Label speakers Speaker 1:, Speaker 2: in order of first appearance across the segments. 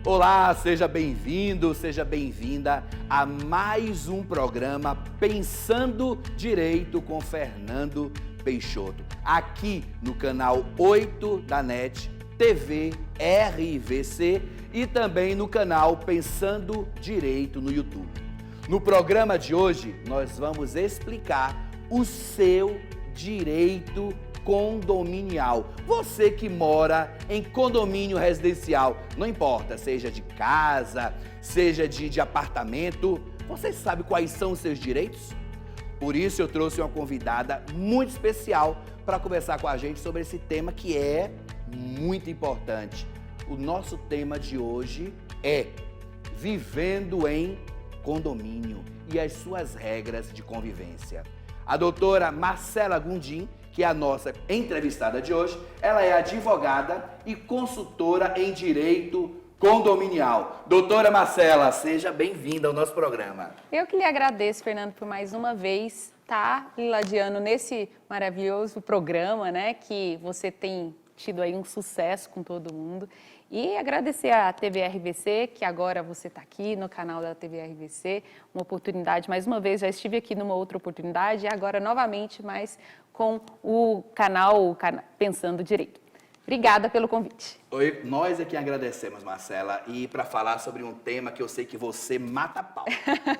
Speaker 1: Olá, seja bem-vindo, seja bem-vinda a mais um programa Pensando Direito com Fernando Peixoto, aqui no canal 8 da NET, TV RVC e também no canal Pensando Direito no YouTube. No programa de hoje, nós vamos explicar o seu direito condominial. Você que mora em condomínio residencial, não importa, seja de casa, seja de apartamento, você sabe quais são os seus direitos? Por isso eu trouxe uma convidada muito especial para conversar com a gente sobre esse tema que é muito importante. O nosso tema de hoje é vivendo em condomínio e as suas regras de convivência. A doutora Marcela Gondim, que é a nossa entrevistada de hoje, ela é advogada e consultora em direito condominial. Doutora Marcela, seja bem-vinda ao nosso programa.
Speaker 2: Eu que lhe agradeço, Fernando, por mais uma vez estar liladiando nesse maravilhoso programa, né, que você tem tido aí um sucesso com todo mundo. E agradecer à TV RVC, que agora você está aqui no canal da TV RVC, uma oportunidade, mais uma vez, já estive aqui numa outra oportunidade e agora novamente, mais com o canal Pensando Direito. Obrigada pelo convite.
Speaker 1: Oi, nós é que agradecemos, Marcela, e para falar sobre um tema que eu sei que você mata pau.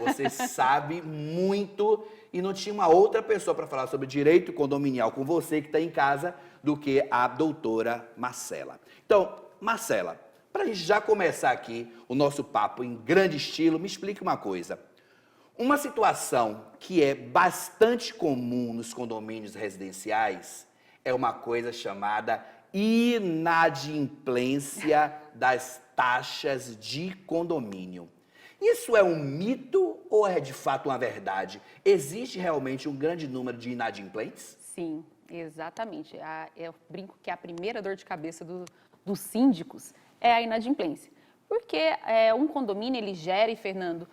Speaker 1: Você sabe muito e não tinha uma outra pessoa para falar sobre direito condominial com você que está em casa do que a doutora Marcela. Então, Marcela, para a gente já começar aqui o nosso papo em grande estilo, me explique uma coisa. Uma situação que é bastante comum nos condomínios residenciais é uma coisa chamada inadimplência das taxas de condomínio. Isso é um mito ou é de fato uma verdade? Existe realmente um grande número de inadimplentes?
Speaker 2: Sim, exatamente. Eu brinco que a primeira dor de cabeça dos síndicos é a inadimplência. Porque um condomínio, ele gera, e Fernando,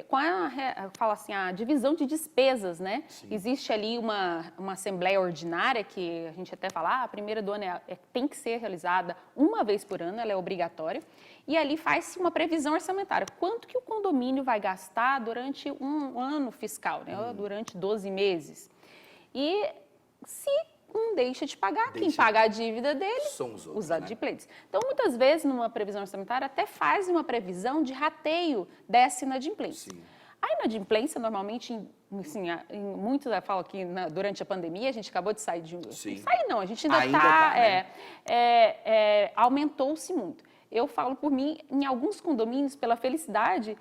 Speaker 2: com a divisão de despesas, né? Sim. Existe ali uma assembleia ordinária que a gente até fala, a primeira do ano tem que ser realizada uma vez por ano, ela é obrigatória, e ali faz-se uma previsão orçamentária. Quanto que o condomínio vai gastar durante um ano fiscal, né? Durante 12 meses. E se um deixa de pagar, quem paga a dívida dele
Speaker 1: são os
Speaker 2: adimplentes. Né? Então, muitas vezes, numa previsão orçamentária, até faz uma previsão de rateio dessa inadimplência. Sim. A inadimplência, normalmente, muitos falam que durante a pandemia, a gente acabou de sair de um...
Speaker 1: Sim.
Speaker 2: Sair não, a gente ainda está... Né? Aumentou-se muito. Eu falo por mim, em alguns condomínios, pela felicidade,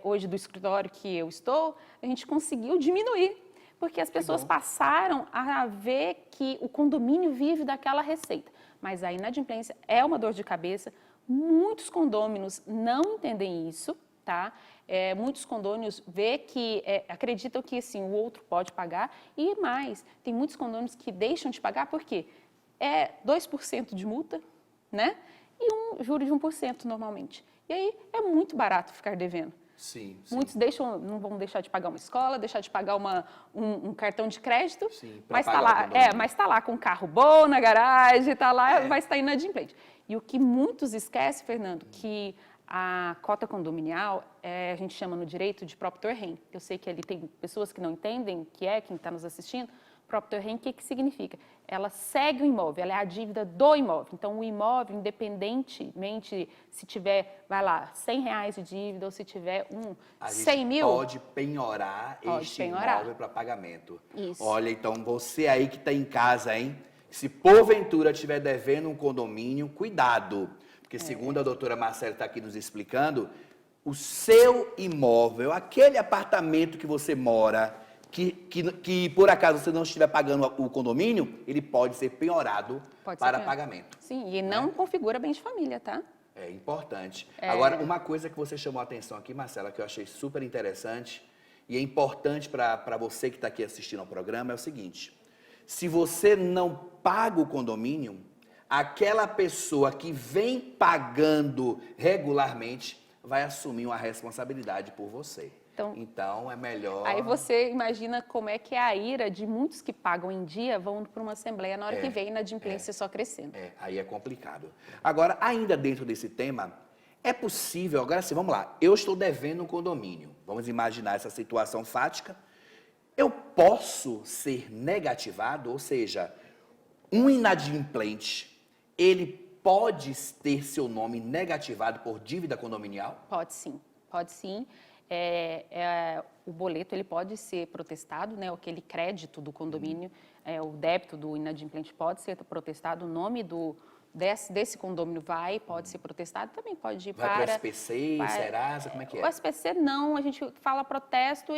Speaker 2: hoje do escritório que eu estou, a gente conseguiu diminuir. Porque as pessoas passaram a ver que o condomínio vive daquela receita. Mas a inadimplência é uma dor de cabeça. Muitos condôminos não entendem isso, tá? Muitos condôminos acreditam que assim, o outro pode pagar. E mais, tem muitos condôminos que deixam de pagar porque 2% de multa, né? E um juro de 1% normalmente. E aí é muito barato ficar devendo.
Speaker 1: Sim, sim.
Speaker 2: Muitos não vão deixar de pagar uma escola, deixar de pagar um cartão de crédito,
Speaker 1: sim,
Speaker 2: mas está lá com um carro bom na garagem, está lá, mas está inadimplente. E o que muitos esquecem, Fernando, que a cota condominial, a gente chama no direito de propter rem. Eu sei que ali tem pessoas que não entendem quem está nos assistindo. Propter rem, o que significa? Ela segue o imóvel, ela é a dívida do imóvel. Então, o imóvel, independentemente se tiver, R$100 de dívida ou se tiver 100 mil...
Speaker 1: pode penhorar este imóvel para pagamento. Isso. Olha, então, você aí que está em casa, hein? Se porventura estiver devendo um condomínio, cuidado. Porque segundo a doutora Marcela está aqui nos explicando, o seu imóvel, aquele apartamento que você mora... Que por acaso você não estiver pagando o condomínio, ele pode ser penhorado para pagamento.
Speaker 2: Sim, e não configura bem de família, tá?
Speaker 1: É importante. Agora, uma coisa que você chamou a atenção aqui, Marcela, que eu achei super interessante e é importante para você que está aqui assistindo ao programa, é o seguinte. Se você não paga o condomínio, aquela pessoa que vem pagando regularmente vai assumir uma responsabilidade por você. Então, é melhor...
Speaker 2: Aí você imagina como é que é a ira de muitos que pagam em dia vão para uma assembleia na hora que vem a inadimplência só crescendo.
Speaker 1: Aí é complicado. Agora, ainda dentro desse tema, É possível, agora sim, vamos lá. Eu estou devendo um condomínio. Vamos imaginar essa situação fática. Eu posso ser negativado, ou seja, um inadimplente, ele pode ter seu nome negativado por dívida condominial?
Speaker 2: Pode sim, pode sim. O boleto ele pode ser protestado, né? Aquele crédito do condomínio, o débito do inadimplente pode ser protestado, o nome desse condomínio pode ser protestado, também pode ir
Speaker 1: Vai para o SPC, Serasa, como é que é?
Speaker 2: O SPC não, a gente fala protesto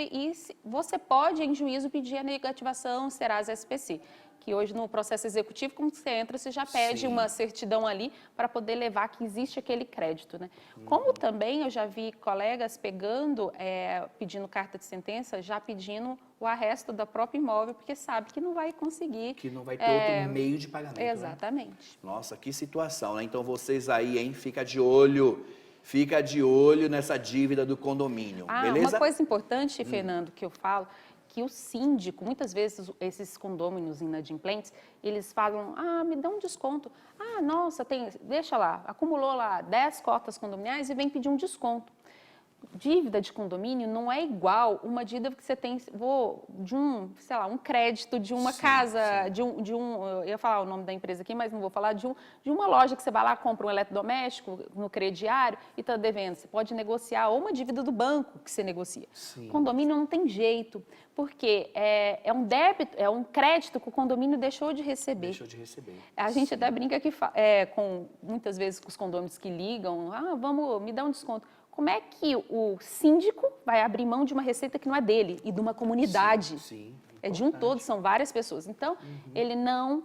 Speaker 2: você pode, em juízo, pedir a negativação Serasa SPC. Que hoje no processo executivo, como você entra, você já pede uma certidão ali para poder levar que existe aquele crédito, né? Como também eu já vi colegas pedindo carta de sentença, já pedindo o arresto da própria imóvel, porque sabe que não vai conseguir.
Speaker 1: Que não vai ter outro meio de pagamento.
Speaker 2: Exatamente.
Speaker 1: Né? Nossa, que situação, né? Então vocês aí, hein, fica de olho nessa dívida do condomínio, beleza?
Speaker 2: Uma coisa importante, Fernando, que eu falo, que o síndico, muitas vezes esses condôminos inadimplentes, eles falam, me dá um desconto. Nossa, deixa lá, acumulou lá 10 cotas condominiais e vem pedir um desconto. Dívida de condomínio não é igual uma dívida que você tem um crédito de uma casa, eu ia falar o nome da empresa aqui, mas não vou falar, de uma loja que você vai lá, compra um eletrodoméstico no crediário e está devendo. Você pode negociar, ou uma dívida do banco que você negocia.
Speaker 1: Sim.
Speaker 2: Condomínio não tem jeito, porque é um débito, é um crédito que o condomínio deixou de receber.
Speaker 1: Deixou de receber.
Speaker 2: A gente até brinca que muitas vezes com os condôminos que ligam, me dá um desconto. Como é que o síndico vai abrir mão de uma receita que não é dele e de uma comunidade?
Speaker 1: Sim,
Speaker 2: é de um todo, são várias pessoas. Então, ele não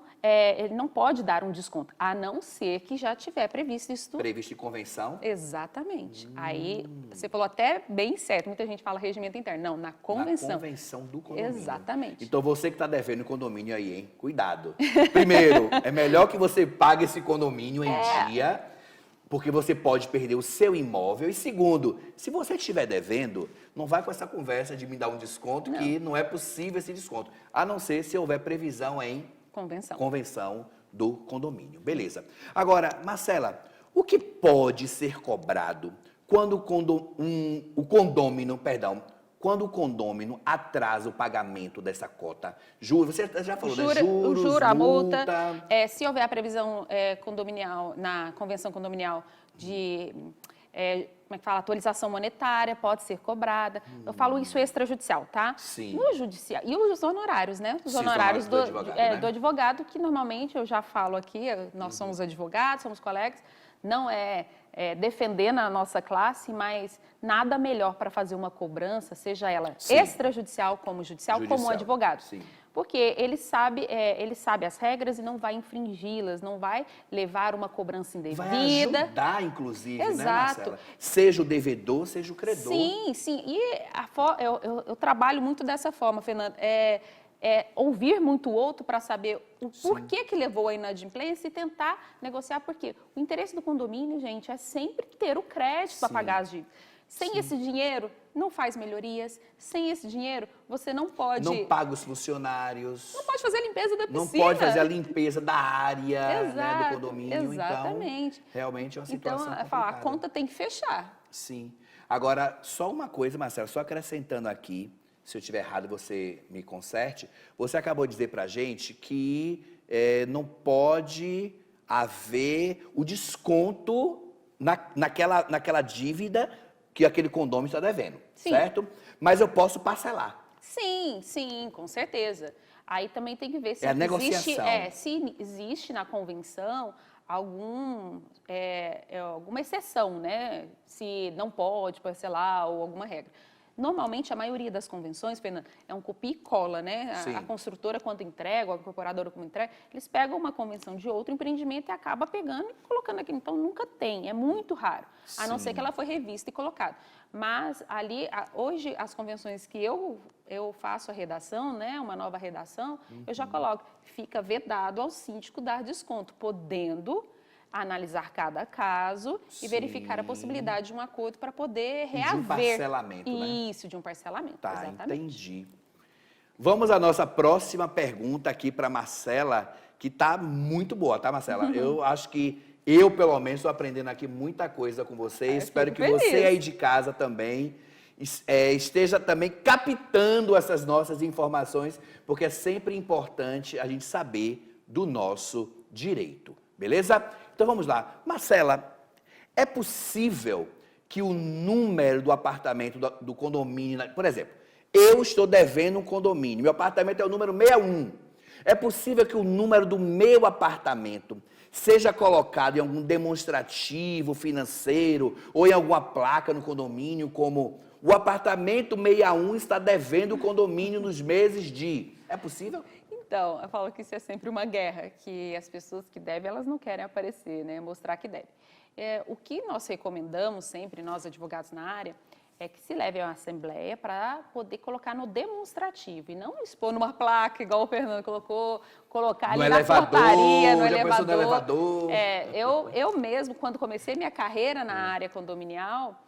Speaker 2: pode dar um desconto, a não ser que já tiver previsto isso.
Speaker 1: Previsto em convenção?
Speaker 2: Exatamente. Aí, você falou até bem certo, muita gente fala regimento interno. Não, na convenção.
Speaker 1: Na convenção do condomínio.
Speaker 2: Exatamente.
Speaker 1: Então, você que está devendo condomínio aí, hein? Cuidado. Primeiro, é melhor que você pague esse condomínio em dia, porque você pode perder o seu imóvel. E segundo, se você estiver devendo, não vai com essa conversa de me dar um desconto, que não é possível esse desconto, a não ser se houver previsão em convenção do condomínio. Beleza. Agora, Marcela, o que pode ser cobrado quando o condômino atrasa o pagamento dessa cota? Você já falou, né? Juros,
Speaker 2: a multa. Se houver a previsão condominial, na convenção condominial de atualização monetária, pode ser cobrada. Eu falo isso extrajudicial, tá?
Speaker 1: Sim.
Speaker 2: No judicial. E os honorários, né? Os honorários do advogado, do advogado, que normalmente, eu já falo aqui, nós somos advogados, somos colegas, não defendendo a nossa classe, mas nada melhor para fazer uma cobrança, seja ela extrajudicial como judicial, como um advogado.
Speaker 1: Sim.
Speaker 2: Porque ele sabe as regras e não vai infringi-las, não vai levar uma cobrança indevida.
Speaker 1: Vai ajudar, inclusive,
Speaker 2: Exato.
Speaker 1: Né, Marcela? Seja o devedor, seja o credor.
Speaker 2: Sim. E eu trabalho muito dessa forma, Fernando. Ouvir muito o outro para saber o porquê que levou à inadimplência e tentar negociar, porque o interesse do condomínio, gente, é sempre ter o crédito para pagar as dívidas. Sem esse dinheiro, não faz melhorias. Sem esse dinheiro, você não pode...
Speaker 1: Não paga os funcionários.
Speaker 2: Não pode fazer a limpeza da piscina.
Speaker 1: Não pode fazer a limpeza da área, né, do condomínio.
Speaker 2: Exatamente.
Speaker 1: Então, realmente é uma situação complicada.
Speaker 2: A conta tem que fechar.
Speaker 1: Sim. Agora, só uma coisa, Marcela, só acrescentando aqui, se eu estiver errado, você me conserte. Você acabou de dizer para a gente que não pode haver o desconto naquela dívida que aquele condomínio está devendo, certo? Mas eu posso parcelar.
Speaker 2: Sim, com certeza. Aí também tem que ver se
Speaker 1: a negociação.
Speaker 2: Se existe na convenção alguma exceção, né? Se não pode parcelar ou alguma regra. Normalmente, a maioria das convenções, Fernando, é um copia e cola, né? A construtora, quando entrega, a incorporadora, como entrega, eles pegam uma convenção de outro empreendimento e acabam pegando e colocando aqui. Então, nunca tem, é muito raro, a não ser que ela foi revista e colocada. Mas, ali, hoje, as convenções que eu faço a redação, né? Uma nova redação, eu já coloco, fica vedado ao síndico dar desconto, podendo analisar cada caso e verificar a possibilidade de um acordo para poder reaver.
Speaker 1: De um parcelamento, né?
Speaker 2: Isso, de um parcelamento,
Speaker 1: tá,
Speaker 2: exatamente.
Speaker 1: Entendi. Vamos à nossa próxima pergunta aqui para Marcela, que está muito boa, tá, Marcela? Eu acho que Eu, pelo menos, estou aprendendo aqui muita coisa com você. Espero que
Speaker 2: feliz.
Speaker 1: você aí de casa também esteja também captando essas nossas informações, porque é sempre importante a gente saber do nosso direito, beleza? Então vamos lá. Marcela, é possível que o número do apartamento, do condomínio, por exemplo, eu estou devendo um condomínio, meu apartamento é o número 61. É possível que o número do meu apartamento seja colocado em algum demonstrativo financeiro ou em alguma placa no condomínio, como o apartamento 61 está devendo o condomínio nos meses de... É possível?
Speaker 2: Então, eu falo que isso é sempre uma guerra, que as pessoas que devem, elas não querem aparecer, né? Mostrar que devem. O que nós recomendamos sempre, nós advogados na área, é que se leve a uma assembleia para poder colocar no demonstrativo e não expor numa placa, igual o Fernando colocou, colocar ali na portaria, no elevador. Eu mesmo, quando comecei minha carreira na área condominial,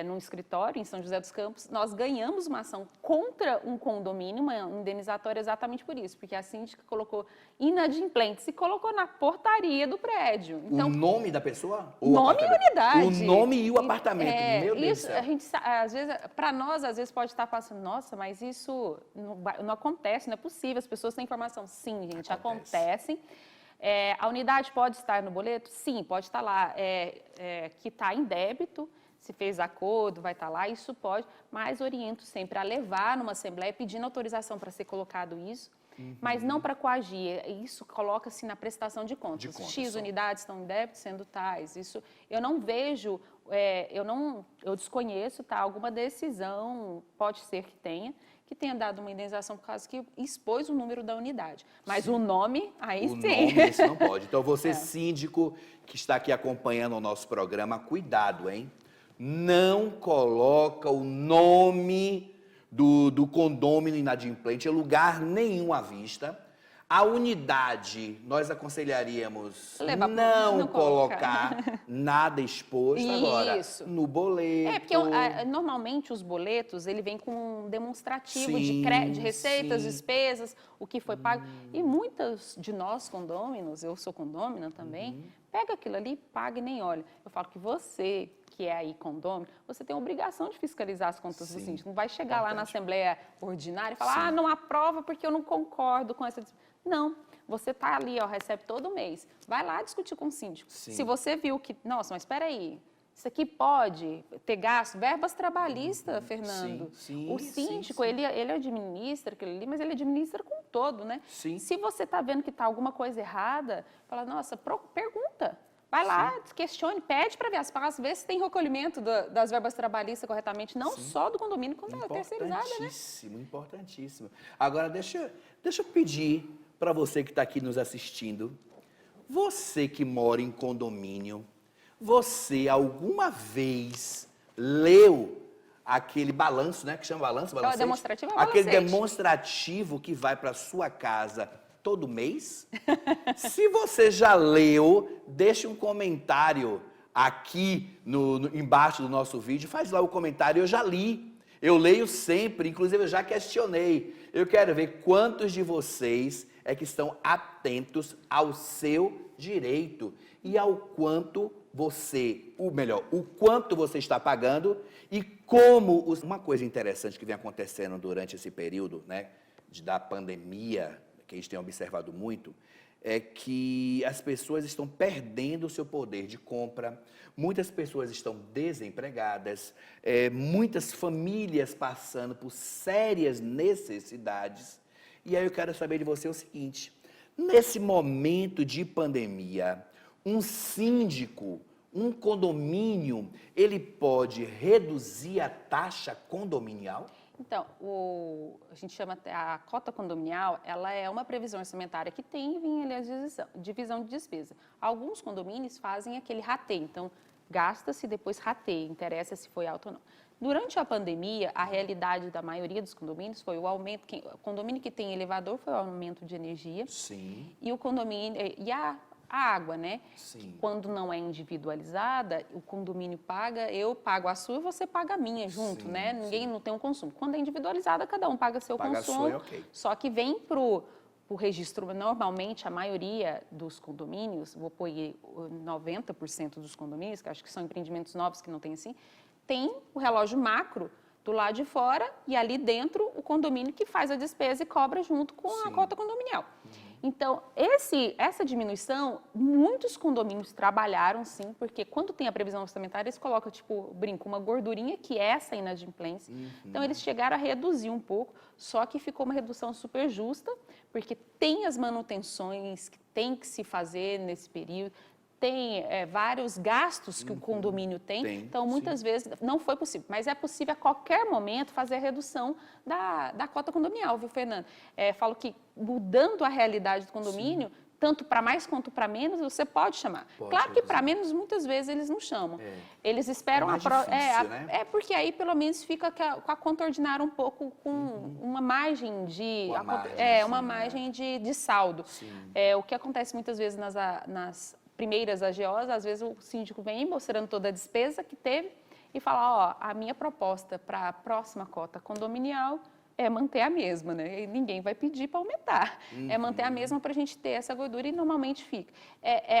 Speaker 2: num escritório em São José dos Campos, nós ganhamos uma ação contra um condomínio, uma indenizatória exatamente por isso, porque a síndica colocou inadimplente, se colocou na portaria do prédio.
Speaker 1: Então, o nome da pessoa?
Speaker 2: Nome e unidade.
Speaker 1: O nome e o apartamento, meu Deus
Speaker 2: isso,
Speaker 1: do céu.
Speaker 2: a gente, às vezes, para nós, às vezes pode estar passando, nossa, mas isso não acontece, não é possível, as pessoas têm informação. Sim, gente, acontecem. A unidade pode estar no boleto? Sim, pode estar lá, que está em débito. Se fez acordo, vai estar lá, isso pode, mas oriento sempre a levar numa assembleia pedindo autorização para ser colocado isso, mas não para coagir. Isso coloca-se na prestação de contas. X unidades estão em débito, sendo tais. Isso eu não vejo, eu desconheço, tá? Alguma decisão, pode ser que tenha dado uma indenização por causa que expôs o número da unidade. Mas o nome, aí sim.
Speaker 1: O nome, isso não pode. Então, você, síndico, que está aqui acompanhando o nosso programa, cuidado, hein? Não coloca o nome do condômino inadimplente em lugar nenhum à vista. A unidade, nós aconselharíamos não colocar nada exposto agora no boleto.
Speaker 2: Porque normalmente os boletos, ele vem com um demonstrativo de receitas, despesas, o que foi pago. E muitas de nós condôminos, eu sou condômina também, pega aquilo ali, paga e nem olha. Eu falo que você, que é aí condômino, você tem a obrigação de fiscalizar as contas do síndico. Não vai chegar lá na Assembleia Ordinária e falar, não aprova porque eu não concordo com essa... Não, você está ali, recebe todo mês. Vai lá discutir com o síndico. Se você viu que, nossa, mas espera aí, isso aqui pode ter gasto, verbas trabalhistas, Fernando. O síndico, ele administra aquilo ali, mas ele administra com todo, né? Se você está vendo que está alguma coisa errada, fala, nossa, pergunta. Vai lá, questione, pede para ver as pastas, vê se tem recolhimento das verbas trabalhistas corretamente, não só do condomínio, como da terceirizada, né?
Speaker 1: Importantíssimo. Agora, deixa eu pedir para você que está aqui nos assistindo, você que mora em condomínio, você alguma vez leu aquele balanço, né? Que chama balanço?
Speaker 2: Demonstrativo é
Speaker 1: aquele demonstrativo que vai para sua casa todo mês? Se você já leu, deixe um comentário aqui embaixo do nosso vídeo. Faz lá o comentário, eu já li. Eu leio sempre, inclusive eu já questionei. Eu quero ver quantos de vocês é que estão atentos ao seu direito e ao quanto o quanto você está pagando e como... Uma coisa interessante que vem acontecendo durante esse período, né, da pandemia, que a gente tem observado muito, é que as pessoas estão perdendo o seu poder de compra, muitas pessoas estão desempregadas, muitas famílias passando por sérias necessidades. E aí eu quero saber de você o seguinte, nesse momento de pandemia, um síndico, um condomínio, ele pode reduzir a taxa condominial?
Speaker 2: Então, a gente chama a cota condominial, ela é uma previsão orçamentária que tem ali a divisão de despesa. Alguns condomínios fazem aquele rateio, então gasta-se e depois rateia, interessa se foi alto ou não. Durante a pandemia, a realidade da maioria dos condomínios foi o aumento, o condomínio que tem elevador foi o aumento de energia. E o condomínio, a água, né? Que quando não é individualizada, o condomínio paga, eu pago a sua e você paga a minha junto, né? Ninguém não tem um consumo. Quando é individualizada, cada um paga seu consumo, só que vem o registro, normalmente a maioria dos condomínios, vou pôr 90% dos condomínios, que acho que são empreendimentos novos que não tem assim, tem o relógio macro do lado de fora e ali dentro o condomínio que faz a despesa e cobra junto com a cota condominial. Então, essa diminuição, muitos condomínios trabalharam sim, porque quando tem a previsão orçamentária, eles colocam, tipo, brinco, uma gordurinha que é essa inadimplência. Então, eles chegaram a reduzir um pouco, só que ficou uma redução super justa, porque tem as manutenções que tem que se fazer nesse período, tem vários gastos que o condomínio tem, então muitas vezes não foi possível, mas é possível a qualquer momento fazer a redução da cota condominial, viu, Fernando? Falo que mudando a realidade do condomínio, tanto para mais quanto para menos, você pode chamar. Claro que para menos, muitas vezes, eles não chamam. Eles esperam
Speaker 1: mais difícil, né?
Speaker 2: Porque aí, pelo menos, fica com a conta ordinária um pouco com uma margem de... uma margem de saldo. O que acontece muitas vezes nas primeiras AGOs, às vezes o síndico vem mostrando toda a despesa que teve e fala, a minha proposta para a próxima cota condominial é manter a mesma, né? E ninguém vai pedir para aumentar. É manter a mesma para a gente ter essa gordura e normalmente fica.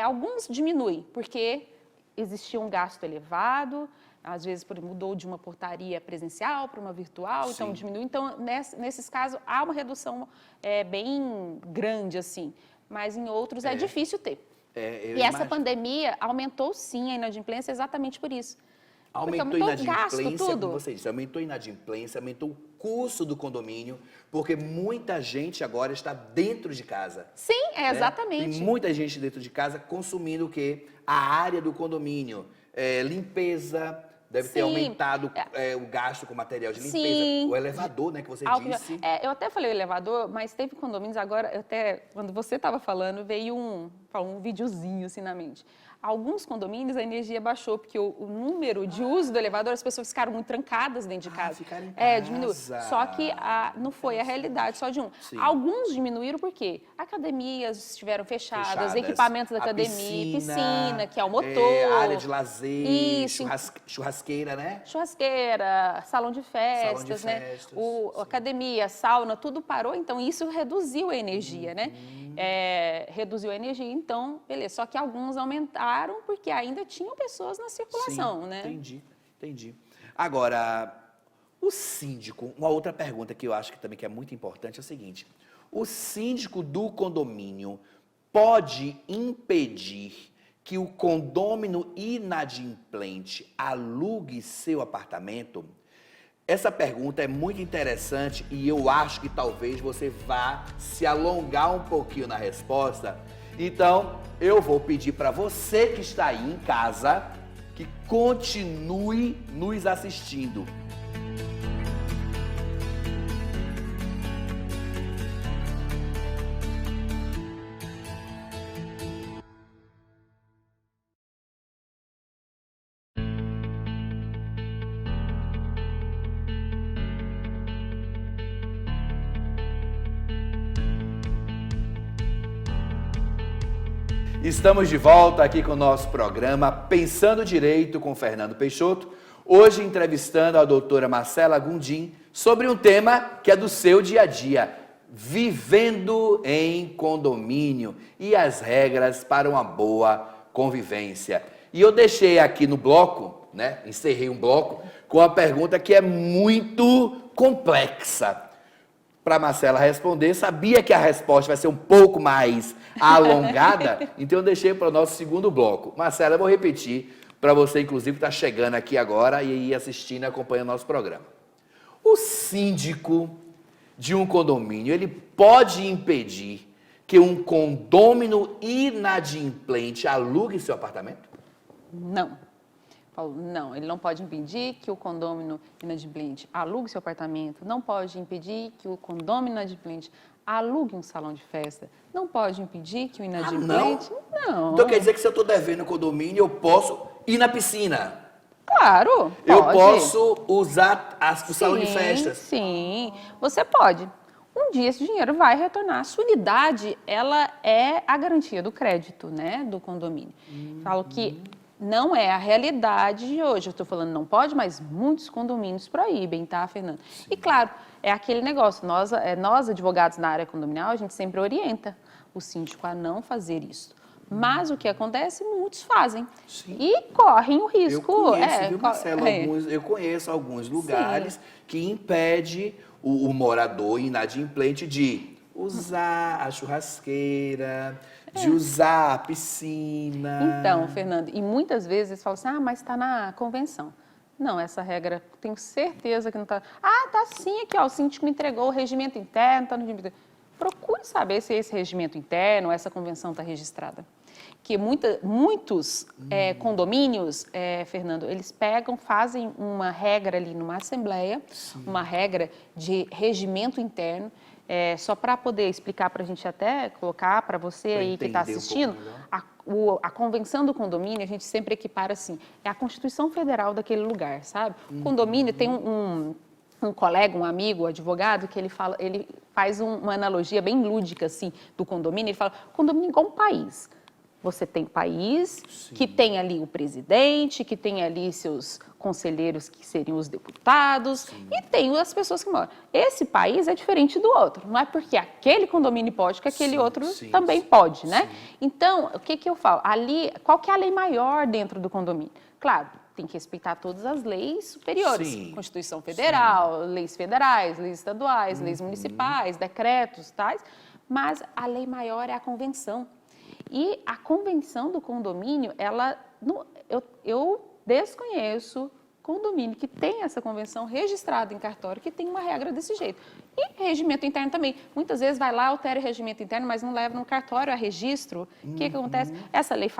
Speaker 2: Alguns diminuem, porque existia um gasto elevado, às vezes mudou de uma portaria presencial para uma virtual, então diminui. Então, nesses casos, há uma redução bem grande, assim, mas em outros é difícil ter. Essa pandemia aumentou sim a inadimplência exatamente por isso.
Speaker 1: Aumentou a inadimplência, como você disse, aumentou a inadimplência, aumentou o custo do condomínio, porque muita gente agora está dentro de casa.
Speaker 2: Sim, exatamente.
Speaker 1: Tem muita gente dentro de casa consumindo o quê? A área do condomínio, limpeza, deve ter aumentado o gasto com material de limpeza, o elevador, né, que você disse.
Speaker 2: Eu até falei o elevador, mas teve condomínios agora, quando você estava falando, veio um videozinho assim na mente. Alguns condomínios a energia baixou, porque o número de uso do elevador, as pessoas ficaram muito trancadas dentro de casa.
Speaker 1: Ficaram em casa.
Speaker 2: Diminuiu. Só que não foi a realidade só de um. Alguns diminuíram porque academias estiveram fechadas, equipamentos da academia, piscina, que é o motor.
Speaker 1: Área de lazer, churrasqueira, né?
Speaker 2: Churrasqueira, salão de festas, né? Academia, sauna, tudo parou, então isso reduziu a energia, né? Reduziu a energia, então, beleza. Só que alguns aumentaram porque ainda tinham pessoas na circulação, né?
Speaker 1: Entendi. Agora, o síndico, uma outra pergunta que eu acho que também é muito importante é o seguinte: o síndico do condomínio pode impedir que o condômino inadimplente alugue seu apartamento? Essa pergunta é muito interessante e eu acho que talvez você vá se alongar um pouquinho na resposta. Então, eu vou pedir para você que está aí em casa que continue nos assistindo. Estamos de volta aqui com o nosso programa Pensando Direito com Fernando Peixoto, hoje entrevistando a doutora Marcela Gondim sobre um tema que é do seu dia a dia, vivendo em condomínio e as regras para uma boa convivência. E eu deixei aqui no bloco, né, encerrei um bloco, com uma pergunta que é muito complexa. Para a Marcela responder, sabia que a resposta vai ser um pouco mais alongada, então eu deixei para o nosso segundo bloco. Marcela, eu vou repetir para você, inclusive, que está chegando aqui agora e assistindo e acompanhando o nosso programa. O síndico de um condomínio, ele pode impedir que um condômino inadimplente alugue seu apartamento?
Speaker 2: Não. Paulo, não, ele não pode impedir que o condômino inadimplente alugue seu apartamento, não pode impedir que o condômino inadimplente alugue um salão de festa, não pode impedir que o inadimplente... Não.
Speaker 1: Então quer dizer que se eu estou devendo condomínio, eu posso ir na piscina?
Speaker 2: Claro, pode.
Speaker 1: Eu posso usar o salão de festas?
Speaker 2: Sim, você pode. Um dia esse dinheiro vai retornar. A sua unidade, ela é a garantia do crédito, né, do condomínio. Falo que não é a realidade de hoje. Eu estou falando não pode, mas muitos condomínios proíbem, tá, Fernando? Sim. E claro, é aquele negócio, nós advogados na área condominial, a gente sempre orienta o síndico a não fazer isso. Mas o que acontece, muitos fazem. Sim. E correm o risco.
Speaker 1: Eu conheço, viu, Marcelo? Eu conheço alguns lugares que impede o morador inadimplente de usar a churrasqueira, de usar a piscina.
Speaker 2: Então, Fernando, e muitas vezes eles falam assim, mas está na convenção. Não, essa regra, tenho certeza que não está. Tá sim aqui, ó, o síndico me entregou o regimento interno, está no regimento interno. Procure saber se esse regimento interno, essa convenção está registrada. Que muitos condomínios, Fernando, eles fazem uma regra ali numa assembleia, uma regra de regimento interno, só para poder explicar para a gente até colocar para você aí que está assistindo, a convenção do condomínio, a gente sempre equipara assim, é a Constituição Federal daquele lugar, sabe? O condomínio tem um colega, um amigo, advogado, que ele faz uma analogia bem lúdica assim, do condomínio, ele fala, condomínio é igual um país. Você tem país, que tem ali o presidente, que tem ali seus conselheiros, que seriam os deputados, e tem as pessoas que moram. Esse país é diferente do outro. Não é porque aquele condomínio pode que aquele outro também pode, né? Então, o que eu falo? Ali, qual que é a lei maior dentro do condomínio? Claro, tem que respeitar todas as leis superiores. Constituição Federal, leis federais, leis estaduais, leis municipais, decretos, tais. Mas a lei maior é a convenção. E a convenção do condomínio, eu desconheço condomínio que tem essa convenção registrada em cartório, que tem uma regra desse jeito. E regimento interno também. Muitas vezes vai lá, altera o regimento interno, mas não leva no cartório a registro. O que acontece? Essa lei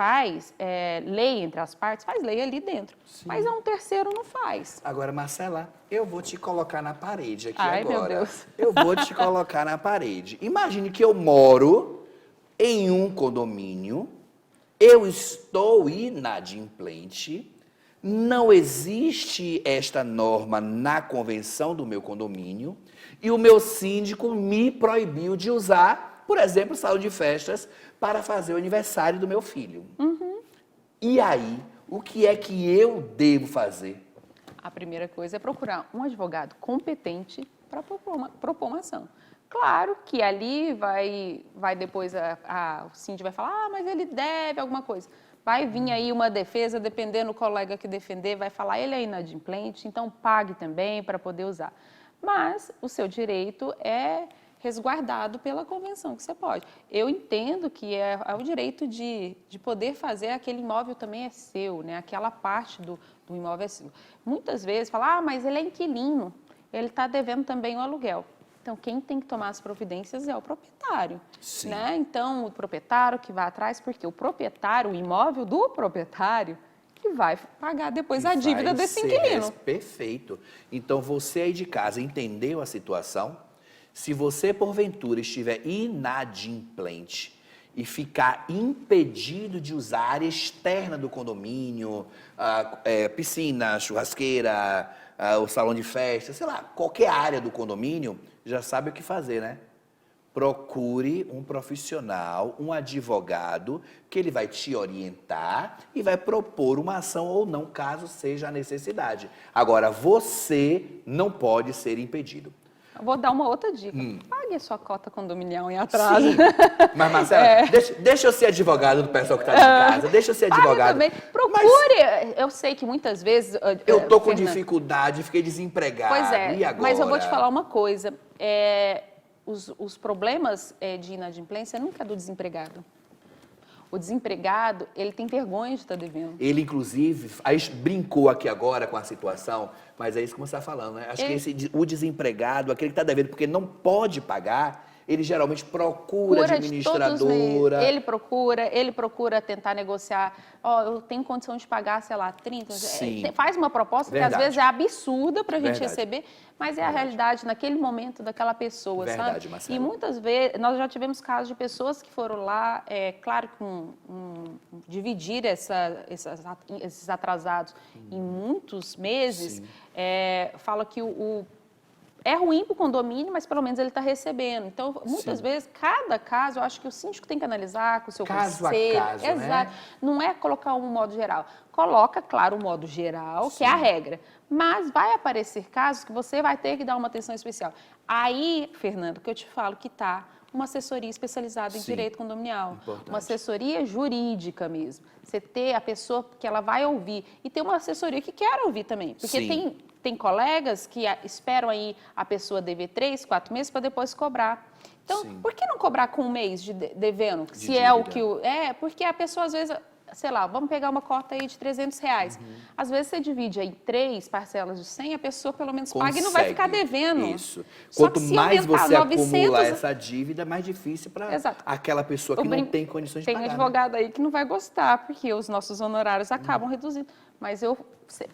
Speaker 2: lei entre as partes, faz lei ali dentro. Mas um terceiro não faz.
Speaker 1: Agora, Marcela, eu vou te colocar na parede aqui
Speaker 2: agora.
Speaker 1: Meu
Speaker 2: Deus.
Speaker 1: Eu vou te colocar na parede. Imagine que eu moro em um condomínio, eu estou inadimplente, não existe esta norma na convenção do meu condomínio e o meu síndico me proibiu de usar, por exemplo, salão de festas para fazer o aniversário do meu filho. E aí, o que é que eu devo fazer?
Speaker 2: A primeira coisa é procurar um advogado competente para propor uma ação. Claro que ali vai depois o síndico vai falar, mas ele deve alguma coisa. Vai vir aí uma defesa, dependendo do colega que defender, vai falar, ele é inadimplente, então pague também para poder usar. Mas o seu direito é resguardado pela convenção, que você pode. Eu entendo que é o direito de poder fazer, aquele imóvel também é seu, né? Aquela parte do imóvel é seu. Muitas vezes fala, mas ele é inquilino, ele está devendo também o aluguel. Então, quem tem que tomar as providências é o proprietário, né? Então, o proprietário que vai atrás, porque o proprietário, o imóvel do proprietário, que vai pagar depois a dívida desse inquilino.
Speaker 1: Perfeito. Então, você aí de casa entendeu a situação? Se você, porventura, estiver inadimplente e ficar impedido de usar a área externa do condomínio, piscina, churrasqueira, o salão de festa, sei lá, qualquer área do condomínio, já sabe o que fazer, né? Procure um profissional, um advogado, que ele vai te orientar e vai propor uma ação ou não, caso seja a necessidade. Agora, você não pode ser impedido.
Speaker 2: Eu vou dar uma outra dica. Pague a sua cota condominial em atraso.
Speaker 1: Sim. Mas, Marcela, deixa eu ser advogado do pessoal que está de casa. Deixa eu ser advogado.
Speaker 2: Também. Procure. Eu sei que muitas vezes...
Speaker 1: Eu estou com dificuldade, fiquei desempregado.
Speaker 2: Pois é,
Speaker 1: e agora?
Speaker 2: Mas eu vou te falar uma coisa. Os problemas de inadimplência nunca é do desempregado. O desempregado, ele tem vergonha de estar devendo.
Speaker 1: Ele, inclusive, brincou aqui agora com a situação, mas é isso que você está falando, né? Acho que o desempregado, aquele que está devendo porque não pode pagar, ele geralmente procura a administradora.
Speaker 2: Ele procura tentar negociar. Eu tenho condição de pagar, sei lá, 30. Faz uma proposta que às vezes é absurda para a gente receber, mas é a realidade naquele momento daquela pessoa, sabe?
Speaker 1: Marcelo.
Speaker 2: E muitas vezes, nós já tivemos casos de pessoas que foram lá, claro, dividir esses atrasados em muitos meses, fala que é ruim para o condomínio, mas pelo menos ele está recebendo. Então, muitas
Speaker 1: Sim.
Speaker 2: vezes, cada caso, eu acho que o síndico tem que analisar com o seu
Speaker 1: Caso a
Speaker 2: conselho.
Speaker 1: caso,
Speaker 2: Exato.
Speaker 1: né?
Speaker 2: Não é colocar um modo geral. Coloca, claro, o modo geral, que é a
Speaker 1: Sim.
Speaker 2: regra. Mas vai aparecer casos que você vai ter que dar uma atenção especial. Aí, Fernando, que eu te falo que está uma assessoria especializada em
Speaker 1: Sim.
Speaker 2: direito condominial.
Speaker 1: Importante.
Speaker 2: Uma assessoria jurídica mesmo. Você ter a pessoa que ela vai ouvir. E ter uma assessoria que quer ouvir também. Porque
Speaker 1: Sim.
Speaker 2: tem colegas que esperam aí a pessoa dever 3, 4 meses para depois cobrar. Então,
Speaker 1: Sim.
Speaker 2: por que não cobrar com um mês de devendo?
Speaker 1: De
Speaker 2: Se é o
Speaker 1: dívida.
Speaker 2: que o... É, porque a pessoa às vezes... Sei lá, vamos pegar uma cota aí de R$300. Às vezes você divide aí 3 parcelas de 100, a pessoa pelo menos paga e não vai ficar
Speaker 1: Consegue.
Speaker 2: devendo.
Speaker 1: Isso.
Speaker 2: Só
Speaker 1: Quanto
Speaker 2: que se
Speaker 1: mais
Speaker 2: aumentar
Speaker 1: você
Speaker 2: 900,
Speaker 1: acumular essa dívida, mais difícil para
Speaker 2: Exato.
Speaker 1: aquela pessoa que não tem condições de
Speaker 2: Tem
Speaker 1: pagar. né?
Speaker 2: advogado aí que não vai gostar, porque os nossos honorários acabam reduzindo. Mas eu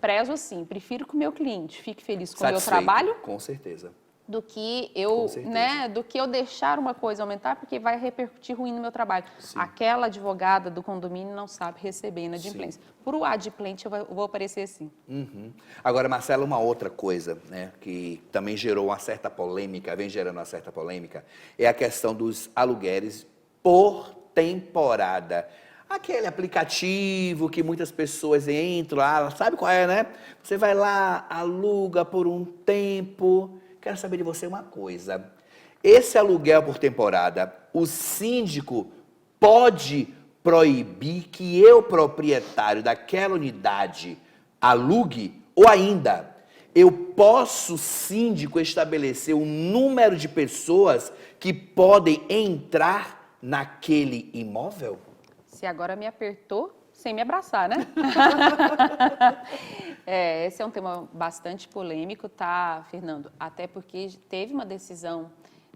Speaker 2: prezo assim, prefiro que o meu cliente fique feliz com o meu
Speaker 1: Satisfeito,
Speaker 2: trabalho
Speaker 1: com certeza.
Speaker 2: do que
Speaker 1: Com
Speaker 2: eu,
Speaker 1: certeza.
Speaker 2: né, do que eu deixar uma coisa aumentar, porque vai repercutir ruim no meu trabalho.
Speaker 1: Sim.
Speaker 2: Aquela advogada do condomínio não sabe receber inadimplência. Por o adimplente, eu vou aparecer assim.
Speaker 1: Uhum. Agora, Marcela, uma outra coisa, né, que também gerou uma certa polêmica, vem gerando uma certa polêmica, é a questão dos aluguéis por temporada. Aquele aplicativo que muitas pessoas entram lá, sabe qual é, né? Você vai lá, aluga por um tempo. Quero saber de você uma coisa. Esse aluguel por temporada, o síndico pode proibir que eu, proprietário daquela unidade, alugue? Ou ainda, eu posso, síndico, estabelecer o número de pessoas que podem entrar naquele imóvel?
Speaker 2: Se agora me apertou, sem me abraçar, né? Esse é um tema bastante polêmico, tá, Fernando? Até porque teve uma decisão